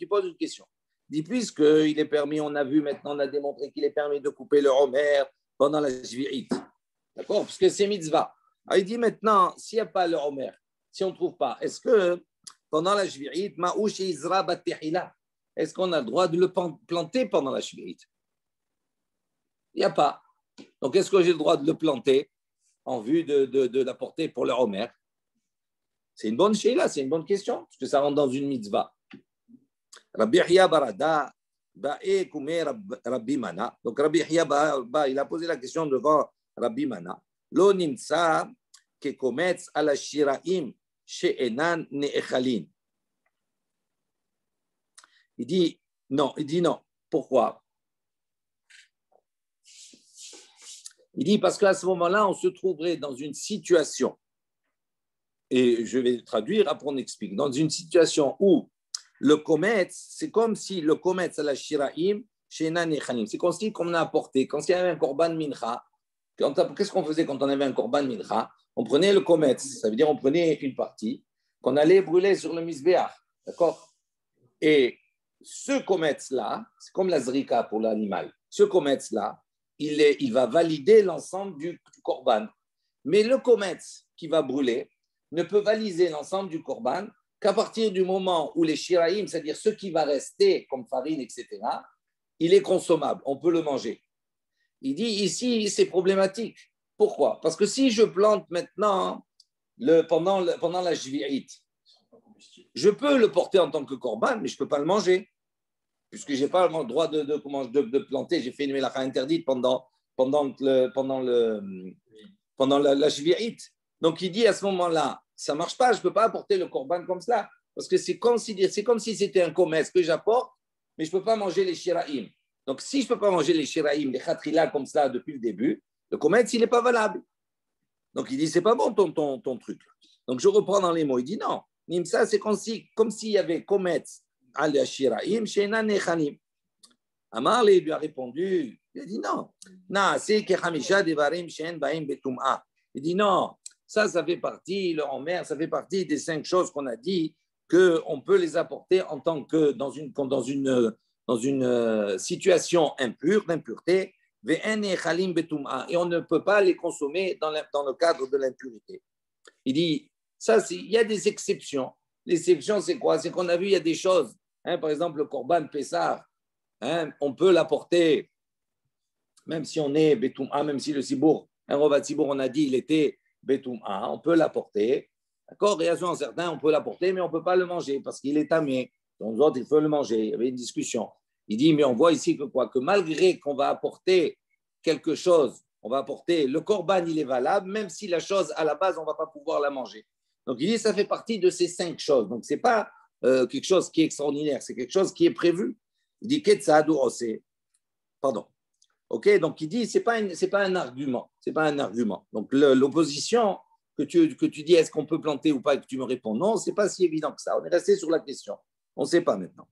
il pose une question. Il dit, puisqu'il est permis, on a vu maintenant, on a démontré qu'il est permis de couper le Homer pendant la Shvi'it. D'accord? Parce que c'est mitzvah. Alors, il dit maintenant, s'il n'y a pas le Homer, si on ne trouve pas, est-ce que pendant la Shvi'it, est-ce qu'on a le droit de le planter pendant la Shvi'it? Il n'y a pas. Donc, est-ce que j'ai le droit de le planter en vue de l'apporter pour le Homer? C'est une bonne sheila, c'est une bonne question, parce que ça rentre dans une mitzvah. Rabbi Yahya Barada, Ba'e Kume Rabbi Mana. Donc Rabbi Yahya, il a posé la question devant Rabbi Mana. Lo nimtsa ke kometz ala shiraim she'enan ne'echalin. Il dit non. Pourquoi? Il dit parce qu'à ce moment-là, on se trouverait dans une situation, et je vais traduire, après on explique, dans une situation où le kometz, c'est comme si le kometz à la shiraim, she'enan ne'echalin, c'est comme si on a apporté, quand il y avait un korban mincha, qu'est-ce qu'on faisait quand on avait un korban mincha? On prenait le kometz, ça veut dire on prenait une partie qu'on allait brûler sur le misbéach, d'accord? Et ce kometz-là, c'est comme la zrika pour l'animal, ce kometz-là, il va valider l'ensemble du korban. Mais le kometz qui va brûler ne peut valider l'ensemble du korban qu'à partir du moment où les shiraim, c'est-à-dire ce qui va rester comme farine, etc., il est consommable, on peut le manger. Il dit ici, c'est problématique. Pourquoi? Parce que si je plante maintenant pendant la Shvi'it, je peux le porter en tant que korban, mais je ne peux pas le manger, puisque je n'ai pas le droit de planter. J'ai fait une mélacha interdite pendant la Shvi'it. Donc il dit à ce moment-là, ça ne marche pas, je ne peux pas apporter le korban comme cela, parce que c'est comme si c'était un commerce que j'apporte, mais je ne peux pas manger les shiraim. Donc, si je ne peux pas manger les shiraim, les khatrila comme ça depuis le début, le commerce, il n'est pas valable. Donc, il dit, c'est pas bon ton truc. Donc, je reprends dans les mots. Il dit, non, nimsa, c'est comme s'il y avait commerce à la shiraim, she'enan nechanim. Amar lui a répondu, il a dit, non, c'est kechamisha devarim she'en baim betum'a. Il dit, non, ça fait partie, le Homer, ça fait partie des 5 choses qu'on a dit qu'on peut les apporter en tant que dans une situation impure, d'impureté, et on ne peut pas les consommer dans le cadre de l'impureté. Il dit, il y a des exceptions. L'exception, c'est quoi? C'est qu'on a vu, il y a des choses, par exemple, le Korban Pessah, on peut l'apporter, même si on est Betoum'a, même si le Sibour, un Rovat Sibour, on a dit, il était Betoum'a, on peut l'apporter. D'accord? Réaction certains, on peut l'apporter, mais on ne peut pas le manger parce qu'il est tamé. Donc, d'autres, il faut le manger. Il y avait une discussion. Il dit, mais on voit ici que malgré qu'on va apporter quelque chose, on va apporter le korban, il est valable, même si la chose, à la base, on ne va pas pouvoir la manger. Donc, il dit, ça fait partie de ces 5 choses. Donc, ce n'est pas quelque chose qui est extraordinaire, c'est quelque chose qui est prévu. Il dit, Ketsadou Ose. Pardon. OK, donc il dit, c'est pas un argument. C'est pas un argument. Donc, l'opposition que tu dis, est-ce qu'on peut planter ou pas, et que tu me réponds non, ce n'est pas si évident que ça. On est resté sur la question. On ne sait pas maintenant.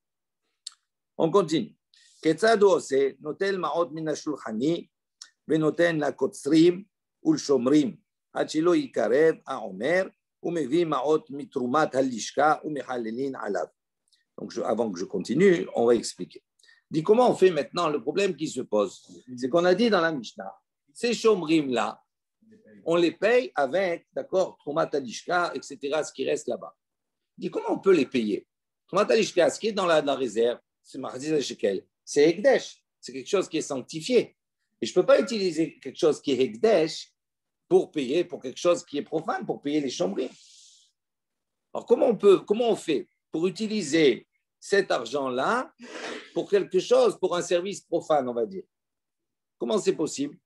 On continue. כיצד הוא עושה? נוטל מעות מן השולחני ונותן לקוצרים ולשומרים עד שלא יקרב העומר ומביא מעות מתרומת הלשכה ומחללין עליו. Donc, avant que je continue, on va expliquer. Dit comment on fait maintenant? Le problème qui se pose, c'est qu'on a dit dans la Mishnah, ces chomrim-là, on les paye avec, d'accord, Trumat Alishka, etc., ce qui reste là-bas. Dit comment on peut les payer? Trumat Alishka, ce qui est dans la réserve, c'est Marziz al-Shekel, c'est Hekdesh, c'est quelque chose qui est sanctifié. Et je ne peux pas utiliser quelque chose qui est Hekdesh pour payer pour quelque chose qui est profane, pour payer les chomrim. Alors comment on fait pour utiliser cet argent-là pour quelque chose, pour un service profane, on va dire? Comment c'est possible?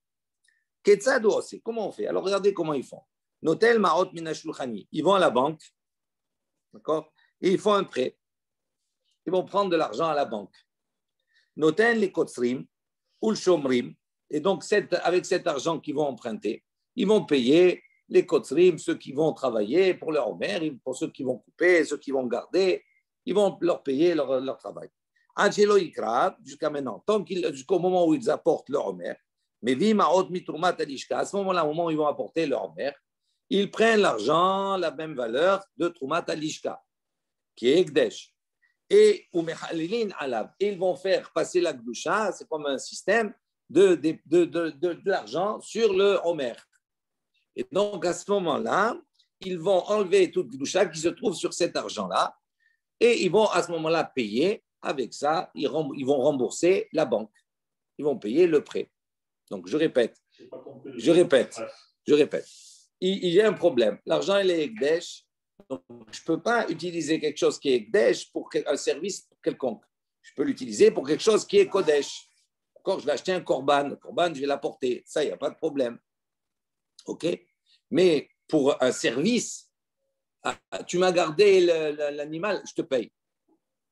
Comment on fait? Alors regardez comment ils font. Notel ma'ot min shulchani. Ils vont à la banque, d'accord? Et ils font un prêt. Ils vont prendre de l'argent à la banque. Noten les kotzrim ou le shomrim. Et donc avec cet argent qu'ils vont emprunter, ils vont payer les kotzrim, ceux qui vont travailler pour leur mère, pour ceux qui vont couper, ceux qui vont garder, ils vont leur payer leur travail. Angelo Ikra, jusqu'à maintenant, jusqu'au moment où ils apportent leur mère, mais Vimaot Mitrumat Alishka, à ce moment-là, au moment où ils vont apporter leur mère, ils prennent l'argent, la même valeur de Trumat Alishka, qui est Ekdesh. Et ils vont faire passer la Gdusha, c'est comme un système de l'argent sur le Homer. Et donc, à ce moment-là, ils vont enlever toute Gdusha qui se trouve sur cet argent-là et ils vont à ce moment-là payer. Avec ça, ils vont rembourser la banque. Ils vont payer le prêt. Donc, je répète. Il y a un problème. L'argent, il est Ekdesh. Donc, je ne peux pas utiliser quelque chose qui est Ekdesh pour un service quelconque. Je peux l'utiliser pour quelque chose qui est Kodesh. D'accord? Je vais acheter un korban. Le korban, je vais l'apporter. Ça, il n'y a pas de problème. OK? Mais pour un service, tu m'as gardé l'animal, je te paye.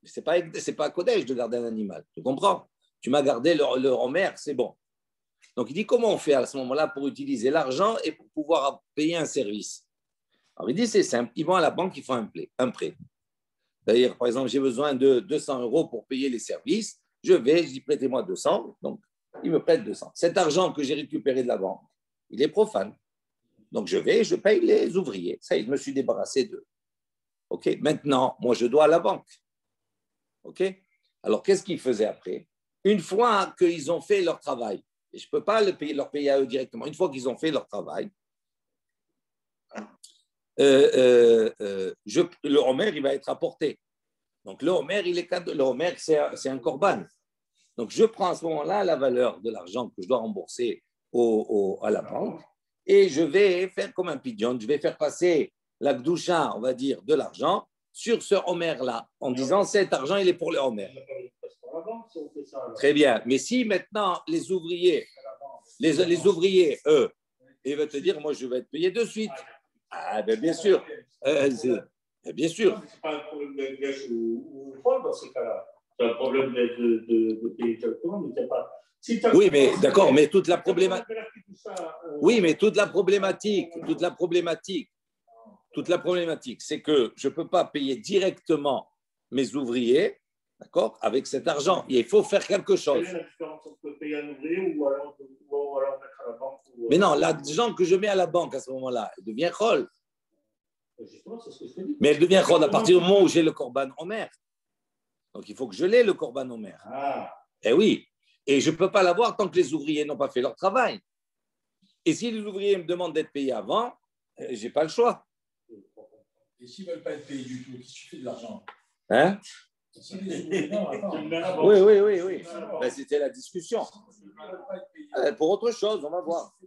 Ce n'est pas Kodesh de garder un animal. Tu comprends? Tu m'as gardé le Homer, c'est bon. Donc, il dit comment on fait à ce moment-là pour utiliser l'argent et pour pouvoir payer un service? Alors, il dit c'est simple. Ils vont à la banque, ils font un prêt. C'est-à-dire, par exemple, j'ai besoin de 200 € pour payer les services. Je dis prêtez-moi 200. Donc, ils me prêtent 200. Cet argent que j'ai récupéré de la banque, il est profane. Donc, je paye les ouvriers. Ça, je me suis débarrassé d'eux. OK? Maintenant, moi, je dois à la banque. OK? Alors, qu'est-ce qu'ils faisaient après? Une fois qu'ils ont fait leur travail, et je ne peux pas leur payer à eux directement, une fois qu'ils ont fait leur travail, le Homer, il va être apporté. Donc, le Homer, c'est un korban. Donc, je prends à ce moment-là la valeur de l'argent que je dois rembourser à la banque et je vais faire comme un pigeon, je vais faire passer la gdusha, on va dire, de l'argent sur ce Homer-là, en disant cet argent, il est pour le Homer. Très bien. Mais si maintenant, les ouvriers, eux, ils veulent te dire, moi, je vais être payé de suite. Ah, ben, bien sûr. Bien sûr. C'est pas un problème de gage ou folle dans ce cas-là. C'est un problème de payer directement, mais c'est pas. Oui, mais d'accord, mais toute la problématique. Oui, mais toute la problématique, c'est que je ne peux pas payer directement mes ouvriers, d'accord, avec cet argent. Il faut faire quelque chose. Quelle est la différence entre payer un ouvrier ou alors mettre à la banque Mais non, l'argent que je mets à la banque à ce moment-là, elle devient chol. Justement, c'est ce que je te dis. Mais elle devient chol à partir du moment où j'ai le korban Homer. Donc, il faut que je l'ai, le korban Homer. Ah. Eh oui. Et je ne peux pas l'avoir tant que les ouvriers n'ont pas fait leur travail. Et si les ouvriers me demandent d'être payés avant, je n'ai pas le choix. Et s'ils ne veulent pas être payés du tout, qu'est-ce que tu fais de l'argent? Hein? Oui. Ben, c'était la discussion. Pour autre chose, on va voir.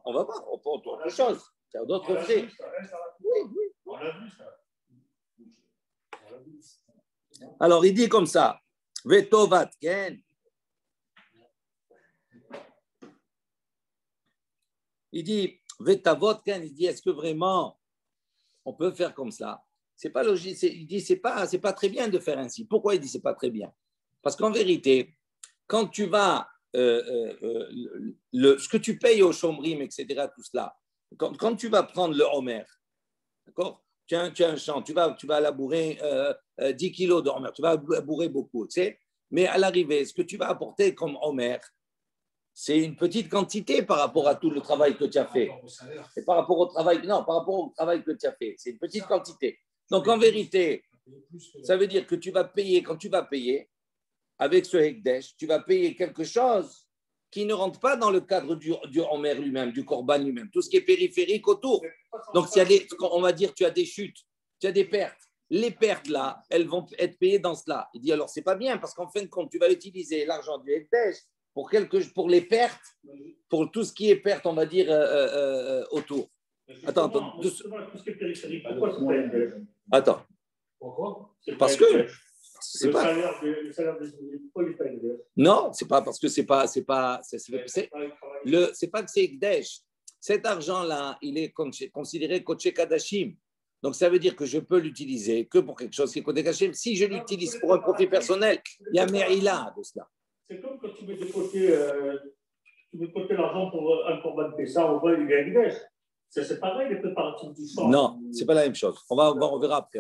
Pour autre chose. C'est d'autres frais. Oui. On l'a vu, ça. Alors, il dit comme ça. Vetovat ken. Il dit, Vetavotken, il dit, est-ce que vraiment on peut faire comme ça? C'est pas logique. Il dit, c'est pas très bien de faire ainsi. Pourquoi il dit c'est pas très bien? Parce qu'en vérité, quand tu vas, ce que tu payes au chomrim, etc., tout cela, quand tu vas prendre le Homer, d'accord? Tu as un champ, tu vas labourer 10 kilos de Homer, tu vas labourer beaucoup, tu sais? Mais à l'arrivée, ce que tu vas apporter comme Omer, c'est une petite quantité par rapport à tout le travail que tu as fait. Et par rapport au travail, non, par rapport au travail que tu as fait, c'est une petite quantité. Donc en vérité, ça veut dire que tu vas payer, quand tu vas payer, avec ce Hekdesh, tu vas payer quelque chose qui ne rentre pas dans le cadre du Homer lui-même, du Corban lui-même, tout ce qui est périphérique autour. Donc, on va dire tu as des chutes, tu as des pertes. Les pertes, là, elles vont être payées dans cela. Il dit alors, c'est pas bien, parce qu'en fin de compte, tu vas utiliser l'argent du Hekdesh pour les pertes, pour tout ce qui est perte, on va dire, autour. Attends. Tout ce qui est périphérique, pourquoi c'est pas Hekdesh? Attends. Pourquoi? Parce que le salaire des ouvriers, pourquoi il n'est pas Hekdesh? Non, c'est pas parce que c'est pas que c'est Hekdesh. Cet argent-là, il est considéré Kodesh Kadashim. Donc ça veut dire que je peux l'utiliser que pour quelque chose qui est Kodesh Kadashim. Si je l'utilise pour un profit personnel, il y a Merila de cela. C'est comme quand tu mets de côté l'argent pour un corban de Pessah, on voit il y a Hekdesh. C'est pareil, les préparatifs du sang. Non, c'est pas la même chose. On verra après.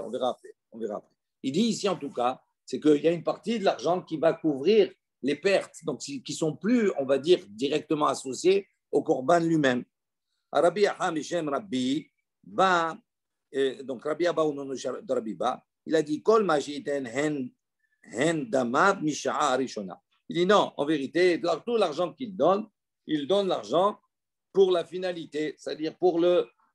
Il dit ici en tout cas, c'est qu'il y a une partie de l'argent qui va couvrir les pertes, donc qui sont plus, on va dire, directement associées au Corban lui-même. Rabbi Aha Mishem Rabbi Ba, donc Rabbi Abba au nom de Rabbi Ba, il a dit Kol ma she'iten hen damav misha'a arishona. Il dit non, en vérité, tout l'argent qu'il donne, il donne l'argent pour la finalité, c'est-à-dire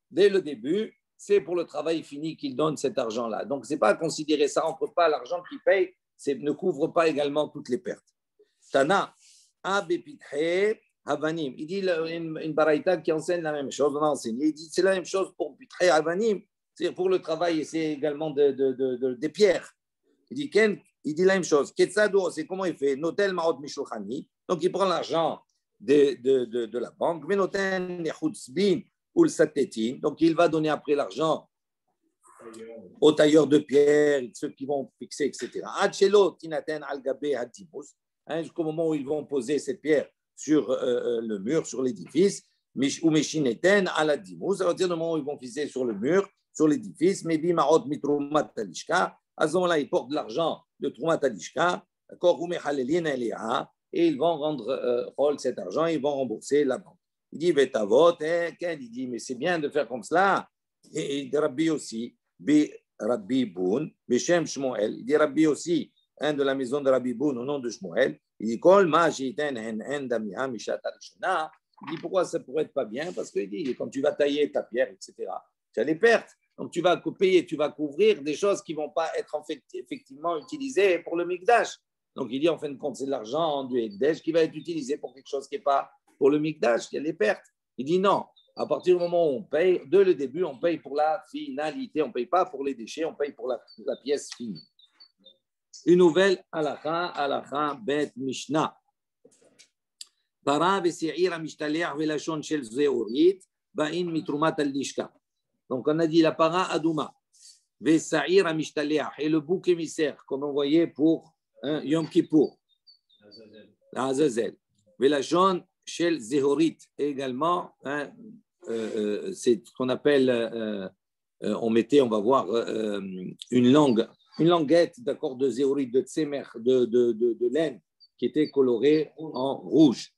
dès le début, c'est pour le travail fini qu'il donne cet argent-là. Donc, ce n'est pas à considérer ça, on ne peut pas, l'argent qu'il paye ne couvre pas également toutes les pertes. Tana, Abepitre, Havanim. Il dit une baraïta qui enseigne la même chose, on a enseigné. Il dit c'est la même chose pour Pitre, Havanim, c'est-à-dire pour le travail et c'est également des pierres. Il dit la même chose. Ketsado, c'est comment il fait Notel Maot Mishulchani. Donc, il prend l'argent de la banque, mais Notel Nechutzbin. Ou le satétine. Donc, il va donner après l'argent aux tailleurs de pierre, ceux qui vont fixer, etc. Jusqu'au moment où ils vont poser cette pierre sur le mur, sur l'édifice. Ou Meshineten à la dimous. À partir du moment où ils vont fixer sur le mur, sur l'édifice, mais Bimarot Mitrumat Talishka. À ce moment-là, ils portent de l'argent de Trumat Talishka. D'accord, et ils vont rendre cet argent, ils vont rembourser la banque. Il dit, il dit, mais c'est bien de faire comme cela. Et il dit, Rabbi aussi, Rabbi Boun, Beshem Shmuel. Il dit, Rabbi aussi, un de la maison de Rabbi Boun, au nom de Shmuel. Il dit, Kol ma jiten hen damia mishat arishona. Il dit, pourquoi ça pourrait être pas bien? Parce qu'il dit, quand tu vas tailler ta pierre, etc., tu as les pertes. Donc, tu vas payer, tu vas couvrir des choses qui ne vont pas être effectivement utilisées pour le Mikdash. Donc, il dit, en fin de compte, c'est de l'argent du Hekdesh qui va être utilisé pour quelque chose qui n'est pas pour le Mikdash, il y a les pertes. Il dit non, à partir du moment où on paye, dès le début, on paye pour la finalité, on ne paye pas pour les déchets, on paye pour la pièce finie. Une nouvelle halakha bet Mishnah. Bara ve'se'ir ha'mishtaleach ve'lashon shel zeorit ba'in mitrumat al-lishka. Donc on a dit la para adouma, ve'se'ir ha'mishtaleach et le bouc émissaire qu'on envoyait pour Yom Kippour, la Azazel. Ve'lashon Shel Zehorit également, c'est ce qu'on appelle, on va voir, une languette, d'accord, de Zehorit, de Tsemer, de laine, qui était colorée en rouge.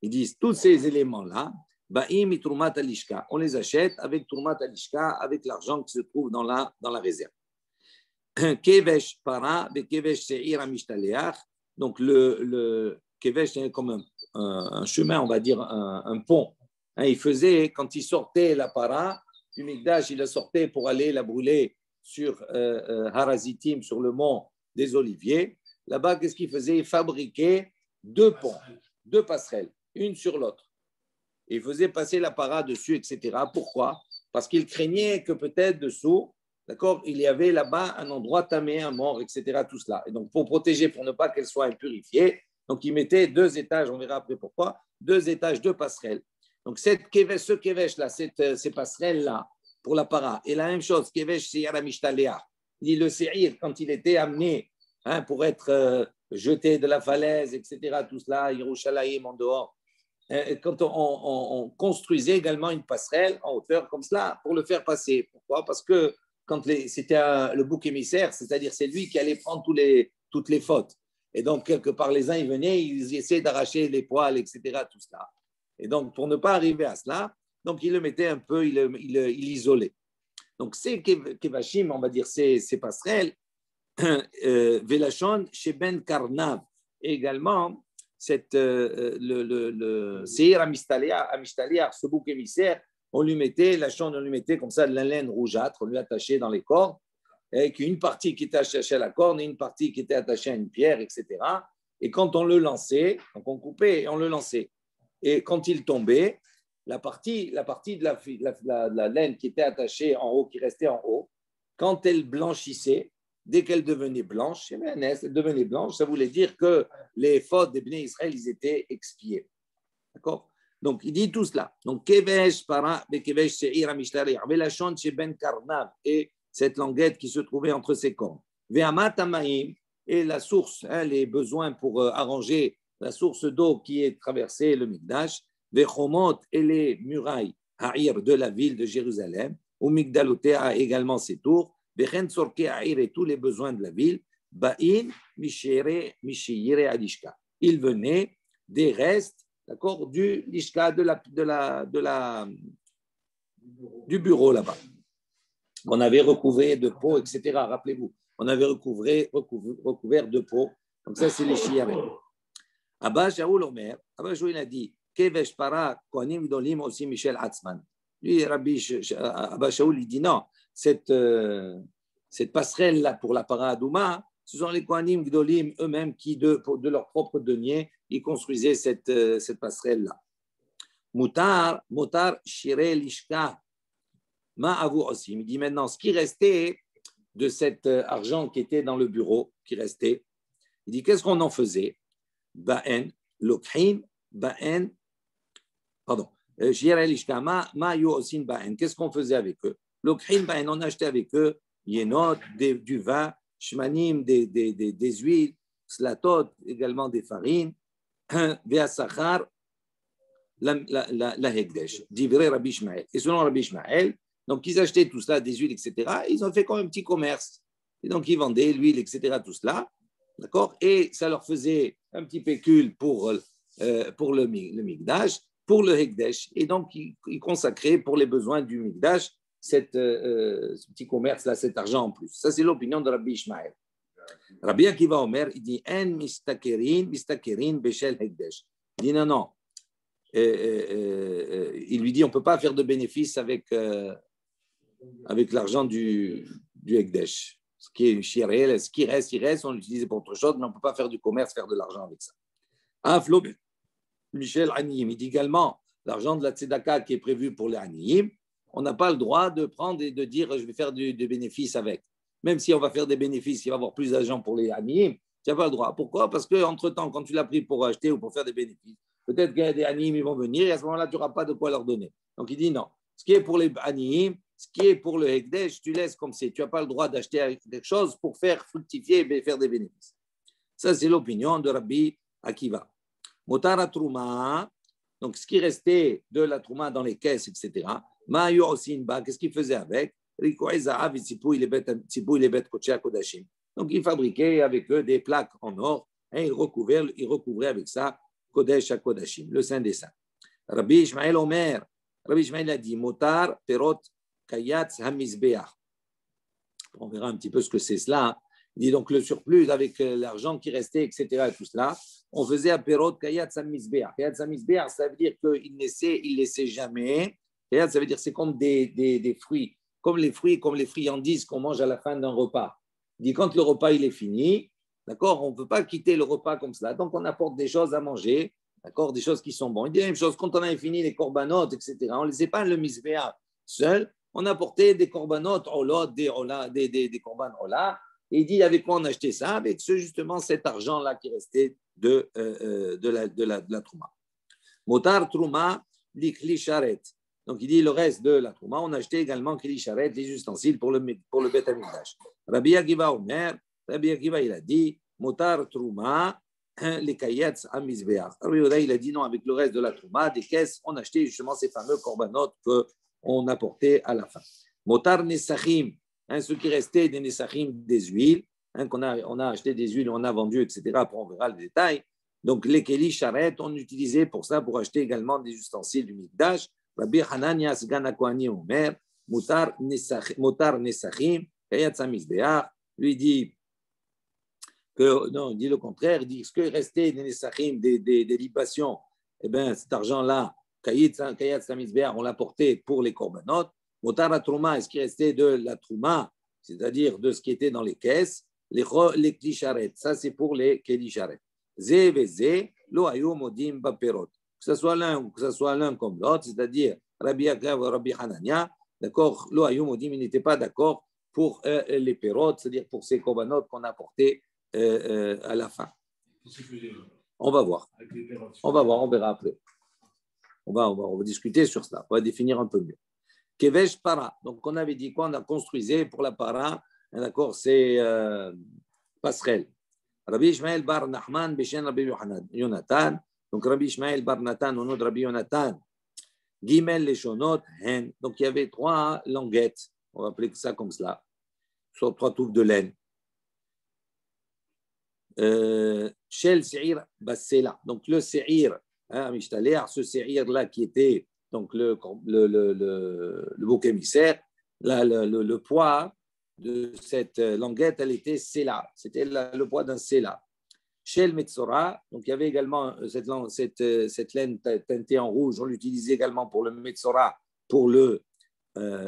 Ils disent tous ces éléments-là, Ba'im et Trumat Alishka, on les achète avec Trumat Alishka, avec l'argent qui se trouve dans la réserve. Kevesh para, Kevesh Seir Amishtaleach, donc le Kevesh, c'est comme un chemin, on va dire un pont. Il faisait, quand il sortait la para du Mikdash, il la sortait pour aller la brûler sur Harazitim, sur le mont des Oliviers. Là-bas, qu'est-ce qu'il faisait? Il fabriquait 2 ponts, 2 passerelles, une sur l'autre. Il faisait passer la para dessus, etc. Pourquoi? Parce qu'il craignait que peut-être dessous, d'accord, il y avait là-bas un endroit tamé, un mort, etc. Tout cela. Et donc, pour protéger, pour ne pas qu'elle soit impurifiée, donc il mettait 2 étages, on verra après pourquoi, 2 étages, 2 passerelles. Donc, ce kevesh-là, ces passerelles-là, pour la para, et la même chose, kevesh se'ir ha'mishtalea. Il dit le se'ir, quand il était amené pour être jeté de la falaise, etc., tout cela, Yerushalayim en dehors, quand on construisait également une passerelle en hauteur comme cela pour le faire passer. Pourquoi? Parce que quand c'était le bouc émissaire, c'est-à-dire c'est lui qui allait prendre toutes les fautes. Et donc, quelque part, les uns, ils venaient, ils essayaient d'arracher les poils, etc., tout cela. Et donc, pour ne pas arriver à cela, donc, ils le mettaient un peu, il isolait. Donc, ces kevashim, on va dire, ces passerelles, Velachon chez Ben Karnav, et également, le Seir Amistaliar, ce bouc émissaire, on lui mettait, on lui mettait comme ça de la laine rougeâtre, on lui attachait dans les cordes, avec une partie qui était attachée à la corde et une partie qui était attachée à une pierre, etc. Et quand on le lançait, donc on coupait et on le lançait. Et quand il tombait, la partie de la laine qui était attachée en haut, qui restait en haut, quand elle blanchissait, dès qu'elle devenait blanche, elle devenait blanche, ça voulait dire que les fautes des Bnei Israël, ils étaient expiés. D'accord? Donc, il dit tout cela. Donc, Kevesh para, Kevesh Seir Amishtareh, Velachon chez Ben Karnav, et cette languette qui se trouvait entre ses cornes. Ve'amat Amaim, et la source, les besoins pour arranger la source d'eau qui est traversée le Mikdash, Ve'chomot, et les murailles, Ha'ir de la ville de Jérusalem, ou Migdalotea également ses tours, Ve'chen Sorke Ha'ir et tous les besoins de la ville, Ba'in, Mishire Adishka. Il venait des restes, d'accord, du lishka, du bureau là-bas. On avait recouvert de peau, etc. Rappelez-vous, on avait recouvert de peau. Donc ça, c'est les shiaré. Abba Shaoul Omer, Abba Shaoul a dit, Kevesh para kohanim gdolim aussi Michel Hatzman. Lui, Abba Shaoul, il dit non, cette passerelle-là pour la paradouma, ce sont les kohanim gdolim eux-mêmes qui, de leur propre denier, ils construisaient cette passerelle-là. Mutar shire lishka. Aussi. Il dit maintenant, ce qui restait de cet argent qui était dans le bureau, qui restait, il dit, qu'est-ce qu'on en faisait? Ba'en, lokhin, ba'en, pardon, qu'est-ce qu'on faisait avec eux? Lokhin, ba'en, on achetait avec eux, yenot, du vin, shmanim, des huiles, slatot, également des farines, ve'asachar, la hekdesh, divrei Rabbi Ishmael. Et selon Rabbi Ishmael, donc, ils achetaient tout cela, des huiles, etc. Ils ont fait comme un petit commerce. Et donc, ils vendaient l'huile, etc., tout cela. D'accord? Et ça leur faisait un petit pécule pour le Mikdash, pour le Hekdesh. Et donc, ils consacraient pour les besoins du Mikdash ce petit commerce-là, cet argent en plus. Ça, c'est l'opinion de Rabbi Ishmael. Rabbi Akiva Omer, il dit En mistakerin beshel Hekdesh. Il dit non. Il lui dit on ne peut pas faire de bénéfice avec l'argent du Hekdesh. Ce qui est chirel, ce qui reste, on l'utilise pour autre chose, mais on ne peut pas faire du commerce, faire de l'argent avec ça. Aflo Michel Aniyim, il dit également l'argent de la tzedaka qui est prévu pour les Aniyim, on n'a pas le droit de prendre et de dire je vais faire du bénéfice avec. Même si on va faire des bénéfices, il va y avoir plus d'argent pour les Aniyim, tu n'as pas le droit. Pourquoi? Parce qu'entre-temps, quand tu l'as pris pour acheter ou pour faire des bénéfices, peut-être qu'il y a des Aniyim qui vont venir et à ce moment-là, tu n'auras pas de quoi leur donner. Donc il dit non. Ce qui est pour les Aniyim, ce qui est pour le Hekdesh, tu laisses comme c'est. Tu n'as pas le droit d'acheter quelque chose pour faire fructifier et faire des bénéfices. Ça, c'est l'opinion de Rabbi Akiva. Motara Trouma, donc ce qui restait de la Trouma dans les caisses, etc. Ma'ayu Osinba, qu'est-ce qu'il faisait avec? Donc, il fabriquait avec eux des plaques en or et il recouvrait avec ça Kodesh HaKodashim, le Saint des Saints. Rabbi Ishmael Omer, Rabbi Ishmael a dit Motar Perot Kayatz Hamizbeach. On verra un petit peu ce que c'est cela. Il dit donc le surplus avec l'argent qui restait, etc. Et tout cela, on faisait à Perot Kayatz Hamizbeach. Kayatz Hamizbeach, ça veut dire qu'il ne laissait jamais. Kayatz, ça veut dire c'est comme des fruits, comme les friandises qu'on mange à la fin d'un repas. Il dit quand le repas il est fini, d'accord, on ne peut pas quitter le repas comme cela. Donc on apporte des choses à manger, d'accord, des choses qui sont bonnes. Il dit la même chose quand on a fini les corbanotes, etc. On ne laissait pas le misbéa seul. On apportait des corbanotes, des korban ola. Et il dit avec quoi on achetait ça? Avec justement cet argent-là qui restait de la trouma. Motar trouma likli sharet. Donc il dit le reste de la trouma, on achetait également kli sharet, les ustensiles pour le Beth Amikdash. Rabbi Akiva Omer, Rabbi Akiva il a dit motar trouma les kayetz à misbéach. Rabbi Yehuda il a dit non, avec le reste de la trouma, des caisses, on achetait justement ces fameux corbanotes qu'on apportait à la fin. Motar nesachim, ce qui restait des nesachim, des huiles, qu'on on a acheté des huiles, on a vendu, etc. Après, on verra le détail. Donc, les Keli Sharet, on utilisait pour ça, pour acheter également des ustensiles du Mikdash. Rabbi Hanania Sgan Kohanim Omer, Mutar Nesachim, Kayat Samizbeach, lui dit que, non, il dit le contraire, il dit ce que restait des Nesachim, des libations, eh bien, cet argent-là, Kayat Samizbeach, on l'a porté pour les korbanot. Mutar Trouma, ce qui restait de la Trouma, c'est-à-dire de ce qui était dans les caisses, les Kli Sharet, ça c'est pour les Keli Sharet. Zé vezé, lo ayu modim baperot. Que ce soit l'un ou que ce soit l'un comme l'autre, c'est-à-dire Rabbi Akiva ou Rabbi Hanania, d'accord, lo ayu modim, ils n'étaient pas d'accord pour les perot, c'est-à-dire pour ces korbanot qu'on a portés à la fin. On va voir. On va voir, on verra après. On va discuter sur cela. On va définir un peu mieux. Kevesh para. Donc on avait dit quoi? On a construisé pour la para, d'accord, c'est passerelle. Rabbi Ishmael bar Nachman Bishen Rabbi Yonatan. Donc Rabbi Ishmael bar Natan au nom de Rabbi Yonatan. Gimel Leshonot Hen. Donc il y avait 3 languettes. On va appeler ça comme cela. Soit 3 touffes de laine. Shel Seir Bassela. Donc le Seir, ce Seir-là qui était donc le bouc émissaire, le poids de cette languette, elle était Sela. C'était le poids d'un Sela. Chez le Metzora, donc il y avait également cette laine teintée en rouge, on l'utilisait également pour le Metzora, pour le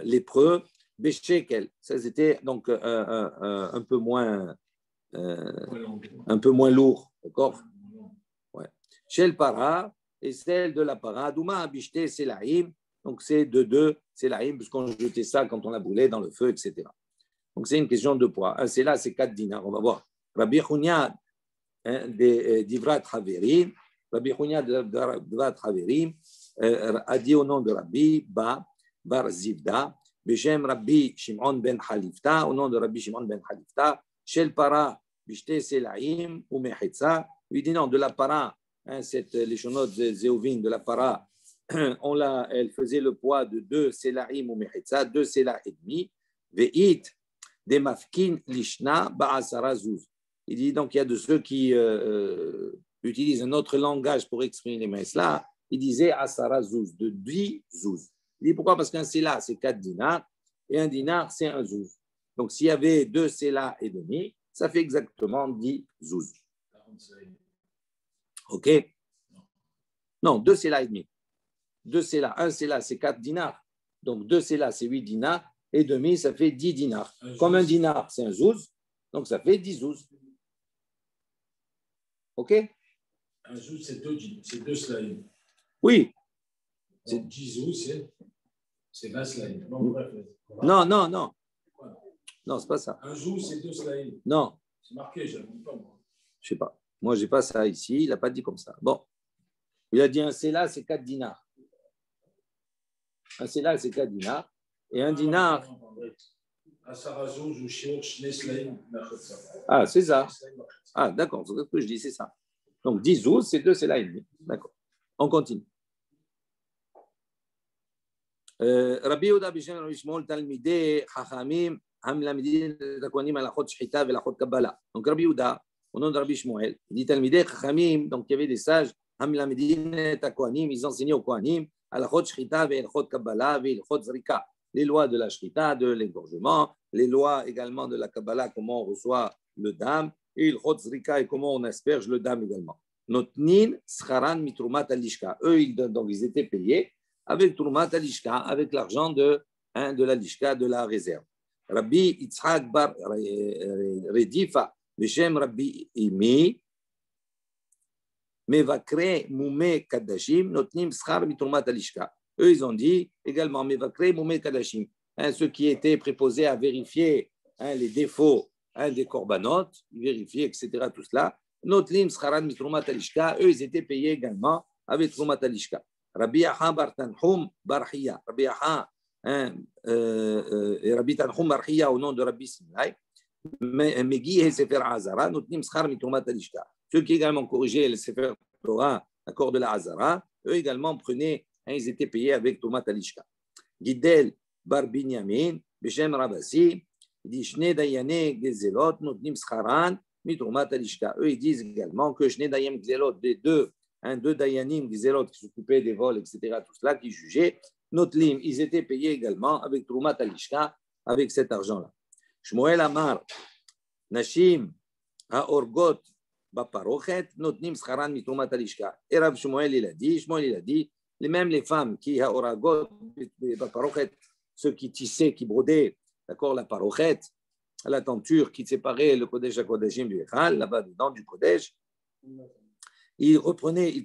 lépreux. Beshekel, ça c'était donc un peu moins lourd, d'accord? Ouais. Chez le Para, et celle de la Para, Douma Abishte Selaim, donc c'est de 2 Selaim, puisqu'on jetait ça quand on la brûlait dans le feu, etc. Donc, c'est une question de poids. Un là, c'est 4 dinars. On va voir. Rabbi Chunia d'Ivrat Haverim. Rabbi Chunia d'Ivrat Haverim a dit au nom de Rabbi Bar Zivda, Beshem Rabbi Shimon ben Halifta, au nom de Rabbi Shimon ben Halifta, Shel Para, Bishte Selaim, ou Mechitza. Il dit non, de la Para, les chonot Zéovin de la Para, elle faisait le poids de 2 Selaim ou Mechitza, 2 Sela et demi. Ve'it, des mafkin lishna ba'asara zuz. Il dit donc il y a de ceux qui utilisent un autre langage pour exprimer les là. Il disait asara zuz, de 10 zouz. Il dit pourquoi? Parce qu'un sela c'est 4 dinars et un dinar c'est un zouz. Donc s'il y avait 2 sela et demi, ça fait exactement 10 zouz. Ok? Non, 2 sela et demi. 2 sela, un sela c'est 4 dinars. Donc 2 sela c'est 8 dinars. Et demi, ça fait 10 dinars. Comme un dinar, c'est un zouz, donc ça fait 10 zouz. OK? Un zouz, c'est 2 slimes. Oui. Donc 10 zouz, c'est 20 slimes. Non. Non, c'est pas ça. Un zouz, c'est 2 slimes. Non. C'est marqué, je ne sais pas moi. Je sais pas. Moi, je n'ai pas ça ici. Il n'a pas dit comme ça. Bon. Il a dit un sela, c'est 4 dinars. Un sela, c'est 4 dinars. Et un dinar. Ah, c'est ça. Ah, d'accord, c'est ce que je dis, c'est ça. Donc 10 zouz, c'est 2, c'est là et demi. D'accord. On continue. Rabbi Yehuda Bishem Rabbi Shmuel Talmidei Chachamim Hamlamidin Takwanim Alachot Shchita Velachot Kabbalah. Donc Rabbi Yehuda, au nom de Rabbi Shmuel, il dit Talmidei Chachamim, donc il y avait des sages, Hamlamidin Takwanim, ils enseignaient aux Kohanim Alachot Shchita Velachot Kabbalah Velachot Zrika. Les lois de la shrita, de l'égorgement, les lois également de la Kabbalah, comment on reçoit le dam, et le chot zrika, et comment on asperge le dam également. Notnin scharan mitrumat alishka. Eux, donc ils étaient payés avec trumat alishka, avec l'argent de la lishka, de la réserve. Rabbi Yitzhak bar Redifa, Beshem Rabbi Imi, Mevakre Mume Kadashim, Notnim schar mitrumat alishka. Eux, ils ont dit également, Mevakre Moumé Kadashim, ceux qui étaient préposés à vérifier les défauts des korbanot, vérifier, etc., tout cela. Notlim Scharan Mitrumat Alishka, eux, ils étaient payés également avec Trumat Alishka. Rabbi Aha Bar Tanhum Barhiya, Rabbi Aha, Rabbi Tanhum Barhiya au nom de Rabbi Simlai, Megi et Sefer Hazara, Notlim Schar Mitrumat Alishka. Ceux qui également corrigeaient le Sefer Torah, l'accord de la Hazara, eux également prenaient. Ils étaient payés avec Tomat Alishka. Gidel Bar Binyamin, Beshem Rabasi, Il dit Shne Dayane Gezelot Notnim Scharan Mitrumat Alishka. Eux, ils disent également que Shne Dayane Gezelot, des deux Dayanim Gezelot qui s'occupaient des vols, etc., tout cela, qui jugeaient, Notlim, ils étaient payés également avec Trumat Alishka, avec cet argent-là. Shmuel Amar, Nashim, Haorgot, Baparochet, Notnim Scharan Mitrumat Alishka. Et Rav Shmuel, il a dit, même les femmes qui, Haoragot, Baparochet, ceux qui tissaient, qui brodaient, d'accord, la parochet, la tenture qui séparait le Kodesh à Kodeshim du Echal, là-bas dedans du Kodesh, ils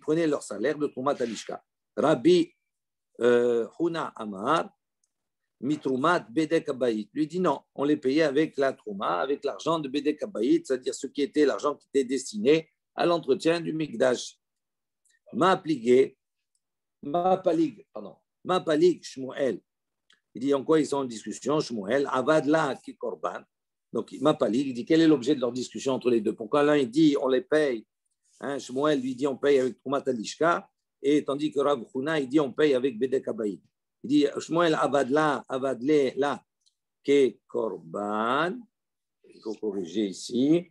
prenaient leur salaire de Trumat Alishka. Rabbi Huna Amar, Mitrumat Bedek Abayit, lui dit non, on les payait avec la Trouma, avec l'argent de Bedek Abayit, c'est-à-dire ce qui était l'argent qui était destiné à l'entretien du Mikdash. Ma palig Shmuel. Il dit en quoi ils sont en discussion, Shmuel, Avadla ki Korban. Donc, ma palig, il dit quel est l'objet de leur discussion entre les deux. Pourquoi l'un il dit on les paye, Shmuel lui dit on paye avec Trumat Alishka, et tandis que Rav Huna il dit on paye avec Bedek Abayit. Il dit Shmuel Avadle la ke Korban. Il faut corriger ici.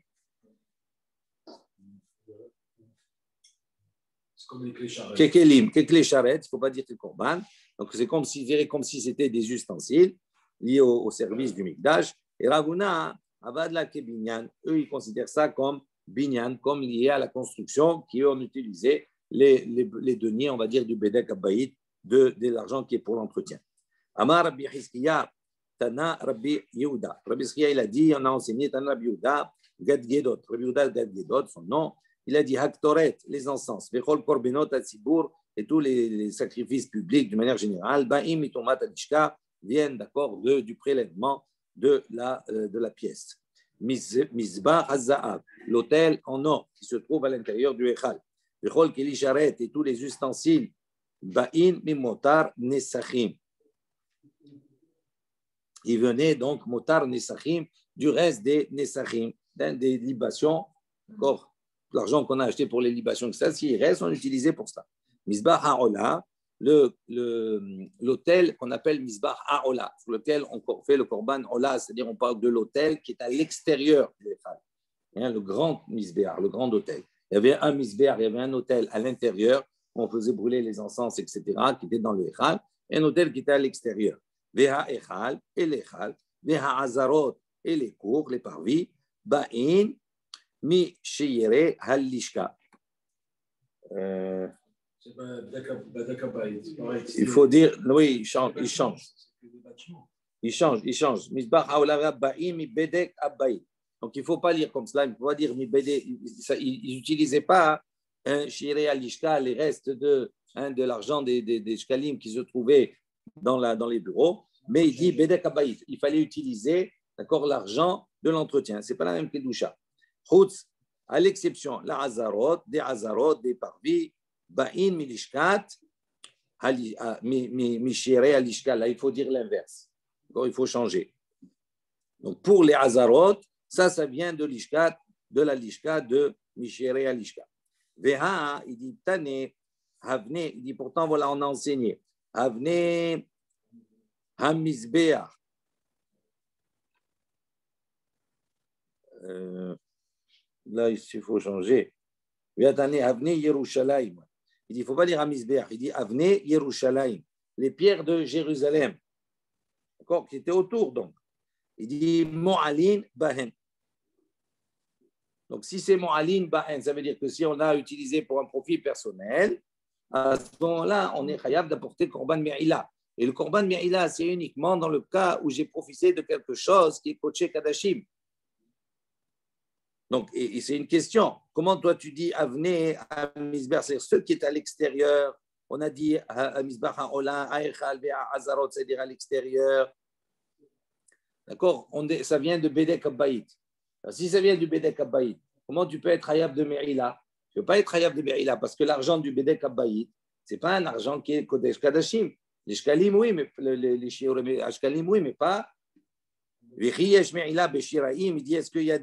Comme les clés charrettes. Kekelim, kekle charret, il ne faut pas dire que Korban. Donc, c'est comme si c'était des ustensiles liés au service du Mikdash. Et Ravuna, Avadla ke Binyan, eux, ils considèrent ça comme Binyan, comme lié à la construction, qui eux ont utilisé les deniers, on va dire, du Bedek Abayit, de l'argent qui est pour l'entretien. Amar Rabbi Hiskiya, Tana Rabbi Yehuda. Rabbi Hiskiya, il a dit, on a enseigné Tana Rabbi Yehuda, Gad Gedot. Rabbi Yehuda Gad Gedot, son nom. Il a dit Haktoret, les encens, Vechol Korbenot Atzibur, et tous les sacrifices publics de manière générale, Ba'im Mitomat Alishka, viennent d'accord du prélèvement de la pièce. Mizbah Hazaab, l'autel en or qui se trouve à l'intérieur du Echal. Vechol Kelisharet, et tous les ustensiles, Ba'in Mimotar Nesachim. Il venait donc Motar Nesachim du reste des Nesachim, des libations, d'accord. L'argent qu'on a acheté pour les libations, ça, s'il reste, on l'utilisait pour ça. Mizbah Ha'ola, l'autel qu'on appelle Mizbah Ha'ola, sur lequel on fait le Korban Ola, c'est-à-dire on parle de l'autel qui est à l'extérieur du Echal. Le grand Mizbah, le grand autel. Il y avait un Mizbah, il y avait un autel à l'intérieur, où on faisait brûler les encens, etc., qui était dans le Echal, et un autel qui était à l'extérieur. Veha Echal, et l'Echal, Veha Azarot, et les cours, les parvis, Ba'in, Mi Sheyere Halishka. Il faut dire, oui, il change. Misbah Haolara Ba'im Mi Bedek Abayit. Donc il ne faut pas lire comme cela, il ne faut pas dire Mi Bedek. Ils n'utilisaient pas Sheyere Halishka, les restes de l'argent des shkalim qui se trouvaient dans les bureaux, mais il dit Bedek Abayit. Il fallait utiliser, d'accord, l'argent de l'entretien. Ce n'est pas la même kedusha. À l'exception, la Hazarot, des parvis, Ba'in milishkat, mishire alishka. Là, il faut dire l'inverse. Il faut changer. Donc, pour les Hazarot, ça vient de l'ishkat, de la lishka de mishire alishka. Veha, il dit Tane, Havne, il dit pourtant, voilà, on a enseigné. Havne, Hamizbeah. Là, il faut changer. Il dit il ne faut pas dire Hamizbeach, il dit Avne Yerushalayim, les pierres de Jérusalem, d'accord, qui étaient autour donc. Il dit Mo'alin Bahen. Donc, si c'est Mo'alin Bahen, ça veut dire que si on a utilisé pour un profit personnel, à ce moment-là, on est chayav d'apporter Korban Me'ila. Et le Korban Me'ila, c'est uniquement dans le cas où j'ai profité de quelque chose qui est Koché Kadashim. Donc, et c'est une question. Comment toi tu dis Avne à Mizbeach, c'est-à-dire ce qui est à l'extérieur. On a dit à Mizbeach à Ola, à Echal, à Hazarot, c'est-à-dire à l'extérieur. D'accord? Ça vient de Bedek Abayit. Si ça vient du Bedek Abayit, comment tu peux être Hayab de Me'ila? Tu ne peux pas être Hayab de Me'ila parce que l'argent du Bedek Abayit, ce n'est pas un argent qui est Kodesh Kadashim. Les Shkalim, oui, mais les Shkalim, oui, mais pas. Il dit est-ce qu'il y a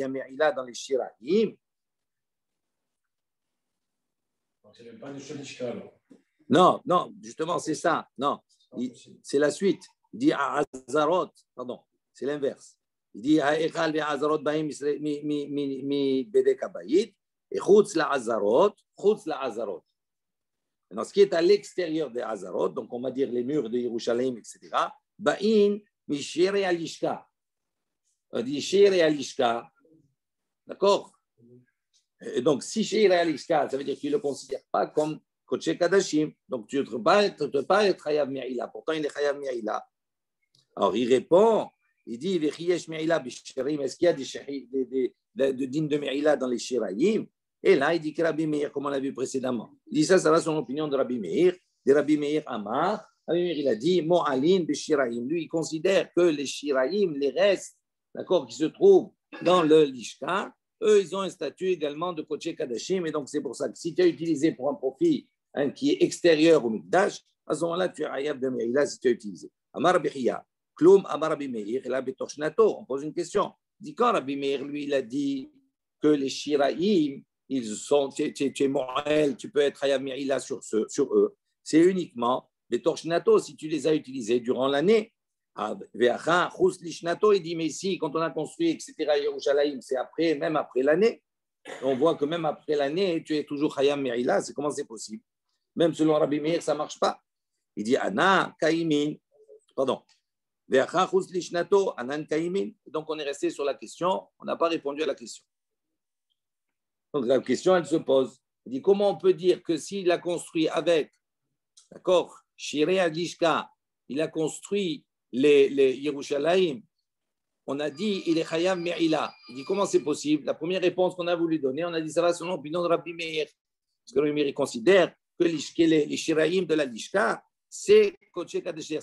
Me'ila dans les Shiraim? Non, justement, c'est ça. Non, c'est la suite. Il dit à Hazarot, pardon, c'est l'inverse. Il dit Ha'echal ve'azarot ba'im mi bedek habayit et chutz la'azarot, chutz la'azarot. Dans ce qui est à l'extérieur des Hazarot, donc on va dire les murs de Yerushalayim, etc., ba'in mi shirei alishka. On dit shirei alishka, d'accord? Et donc, si shirei alishka, ça veut dire qu'il ne le considère pas comme Kodesh Kadashim. Donc, tu ne peux pas être Chayav Mi'ila. Pourtant, il est Chayav Mi'ila. Alors, il répond, il dit, est-ce qu'il y a des dîmes de Mi'ila dans les Shirayim? Et là, il dit que Rabbi Meir, comme on l'a vu précédemment, il dit ça va son opinion de Rabbi Meir. De Rabbi Meir Amar, Rabbi Meir, il a dit, Mo'alin Beshirayim. Lui, il considère que les Shirayim, les restes, d'accord, qui se trouvent dans le Lishka, eux, ils ont un statut également de Kodesh Kadashim. Et donc, c'est pour ça que si tu as utilisé pour un profit qui est extérieur au Mikdash, à ce moment-là, tu es Hayav de Me'ila si tu as utilisé. Amar Bechia, Kloum Amar Rabbi Meir, il a Betoch Shnato. On pose une question. Il dit, quand Rabbi Meir, lui, il a dit que les Shirayim, ils sont, tu es Mo'el, tu peux être Hayav Me'ila sur eux. C'est uniquement Betoch Shnato si tu les as utilisés durant l'année. Il dit, mais si, quand on a construit, etc., Yerushalayim, c'est après, même après l'année. On voit que même après l'année, tu es toujours Hayav Me'ila. C'est comment c'est possible? Même selon Rabbi Meir, ça ne marche pas. Il dit, Ana Kaimin. Pardon. Anan Kaimin. Donc, on est resté sur la question. On n'a pas répondu à la question. Donc, la question, elle se pose. Il dit, comment on peut dire que s'il a construit avec, d'accord, Shirei Agishka, il a construit les Yerushalayim, on a dit, il est Chayav Me'ila. Il dit, comment c'est possible? La première réponse qu'on a voulu donner, on a dit, ça va selon l'opinion de Rabbi Meir. Parce que Rabbi Meir considère que les Shirayim de la Lishka, c'est Kodesh Kadashim.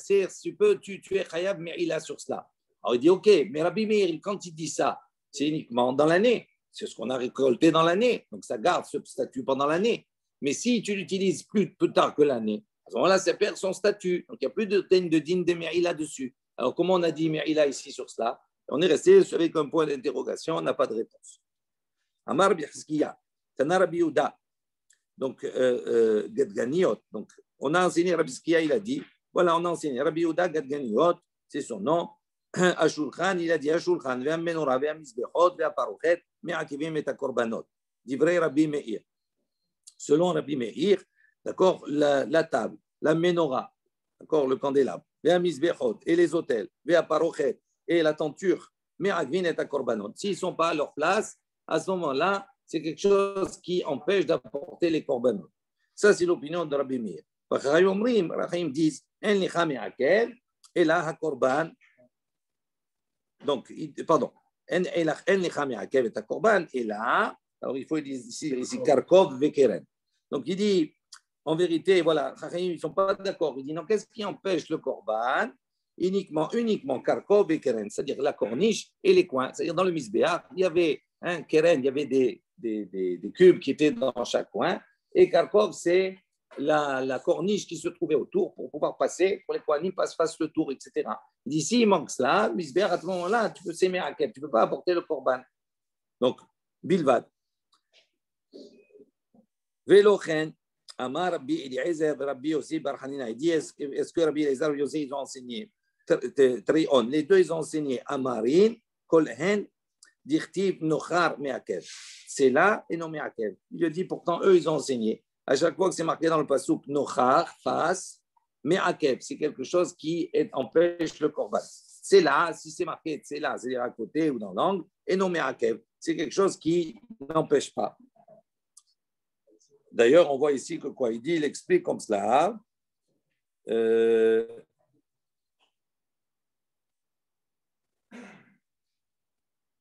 Tu es Chayav Me'ila sur cela. Alors il dit, ok, mais Rabbi Meir, quand il dit ça, c'est uniquement dans l'année. C'est ce qu'on a récolté dans l'année. Donc ça garde ce statut pendant l'année. Mais si tu l'utilises plus tard que l'année, à ce moment-là, ça perd son statut. Donc il n'y a plus de dîne de Me'ila dessus. Alors comment on a dit Me'ila ici sur cela? On est resté avec un point d'interrogation, on n'a pas de réponse. Amar Bihskiya, Tana Rabbi Yehuda. Donc, Gadganiot. Donc, on a enseigné Rabbi Skia, il a dit, voilà, on a enseigné Rabbi Yehuda Gadganiot, c'est son nom. Ashulchan, il a dit Ashulchan, ve'am menorah, ve'am mizbechot, ve'am parochet, me'akivim et akorbanot. Divrei Rabbi Meir. Selon Rabbi Meir, d'accord, la table, la menorah, d'accord, le candélabre, ve'am mizbechot, et les autels, ve'am parochet, et la tenture, me'akivim et akorbanot. S'ils ne sont pas à leur place, à ce moment-là, c'est quelque chose qui empêche d'apporter les korbanot. Ça, c'est l'opinion de Rabbi Meir. Rachim disent, en licha me'akel, et là, ha-korban. Donc, pardon, en licha me'akel et ha-korban, et là, alors il faut dire ici, karkov vekeren. Donc, il dit, en vérité, voilà, ils ne sont pas d'accord. Il dit, non, qu'est-ce qui empêche le korban? Uniquement karkov vekeren, c'est-à-dire la corniche et les coins. C'est-à-dire, dans le misbéach, il y avait un keren, il y avait des cubes qui étaient dans chaque coin, et karkov, c'est la corniche qui se trouvait autour pour pouvoir passer, pour les kohanim fassent le tour, etc. Il dit, s'il manque cela, misbéach, à ce moment-là, tu peux s'aimer à quel, tu ne peux pas apporter le korban. Donc, bilvad. Velochen, Amar Rabbi Eliezer, Rabbi Yossi Bar Hanina. Il dit, est-ce que Rabbi Eliezer et Yossi, ils ont enseigné Trion, les deux, ils ont enseigné Amarin, Kolhen, Dirtiv, Nochar, Meakev. C'est là et non Meakev. Il le dit, pourtant, eux, ils ont enseigné. À chaque fois que c'est marqué dans le passouk, Nochar, face, Meakev, c'est quelque chose qui empêche le korban. C'est là, si c'est marqué, c'est là, c'est-à-dire à côté ou dans l'angle, et non Meakev, c'est quelque chose qui n'empêche pas. D'ailleurs, on voit ici que quoi il dit, il explique comme cela.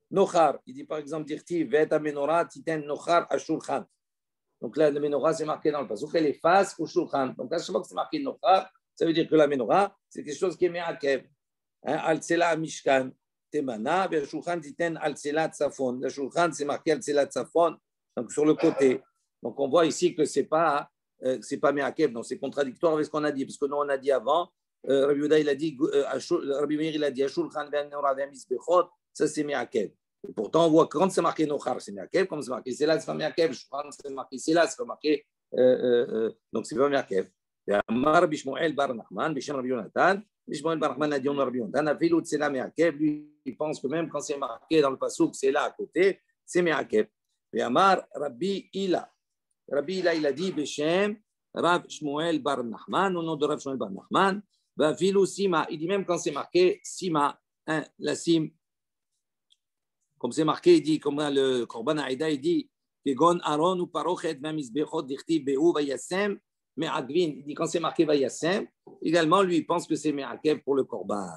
Nochar, il dit par exemple, Dirtiv, Veta Menorah, Titen Nochar Ashulchan. Donc là, la Menorah, c'est marqué dans le passouk, elle est face au Shulchan. Donc à chaque fois que c'est marqué Nochar, ça veut dire que la Menorah, c'est quelque chose qui est Me'akev. Al-Tsela Mishkan, Temana, et le Shulchan, Titen Al-Tsela Tzafon. Le Shulchan, c'est marqué Al-Tsela Tzafon, donc sur le côté. Donc on voit ici que c'est pas Me'akev, donc c'est contradictoire avec ce qu'on a dit, parce que nous on a dit avant, Rabbi Yehuda il a dit, Rabbi Meir il a dit, Ashulchan ve'Menorah ve'Mizbechot, ça c'est Me'akev. Et pourtant on voit que quand c'est marqué Nochar, c'est Me'akev, comme c'est marqué c'est là, c'est pas Me'akev, Shulchan c'est marqué c'est là, c'est pas marqué, donc c'est pas Me'akev. Amar Bishmoel Bar Nachman, Bishem Rabbi Yonatan, Shmuel bar Nachman a dit on Rabbi Yodan, Afilu Tsela Me'akev, lui, il pense que même quand c'est marqué dans le pasuk, c'est là à côté, c'est Me'akev. Et Amar Rabbi Ila. Rabbi Ila, il a dit Beshem, Rav Shmuel bar Nachman, au nom de Rav Shmuel bar Nachman, Afilu Sima, il dit même quand c'est marqué Sima, hein, la Sim, comme c'est marqué, il dit, comme le Korban Aïda, il dit, Kegon Aaron ou Parochet, Mamizbechot, Dichti, Be'u, Vayasem, Me'agvin. Il dit, quand c'est marqué Vayasem, également, lui, il pense que c'est Me'akev pour le Korban.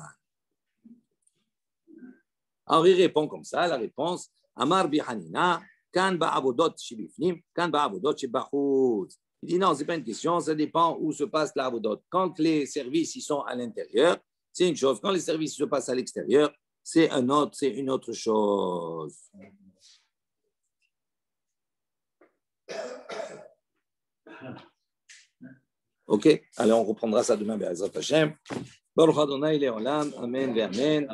Alors, il répond comme ça, la réponse, Amar Bihanina, Kan Ba'avodot Shibifnim, Kan Ba'avodot Shibachut. Il dit, non, ce n'est pas une question, ça dépend où se passe l'Avodot. Quand les services ils sont à l'intérieur, c'est une chose. Quand les services se passent à l'extérieur, c'est une autre chose. Ok, alors on reprendra ça demain. Be'ezrat Hashem. Baruch Adonai Le'olam. Amen. Amen.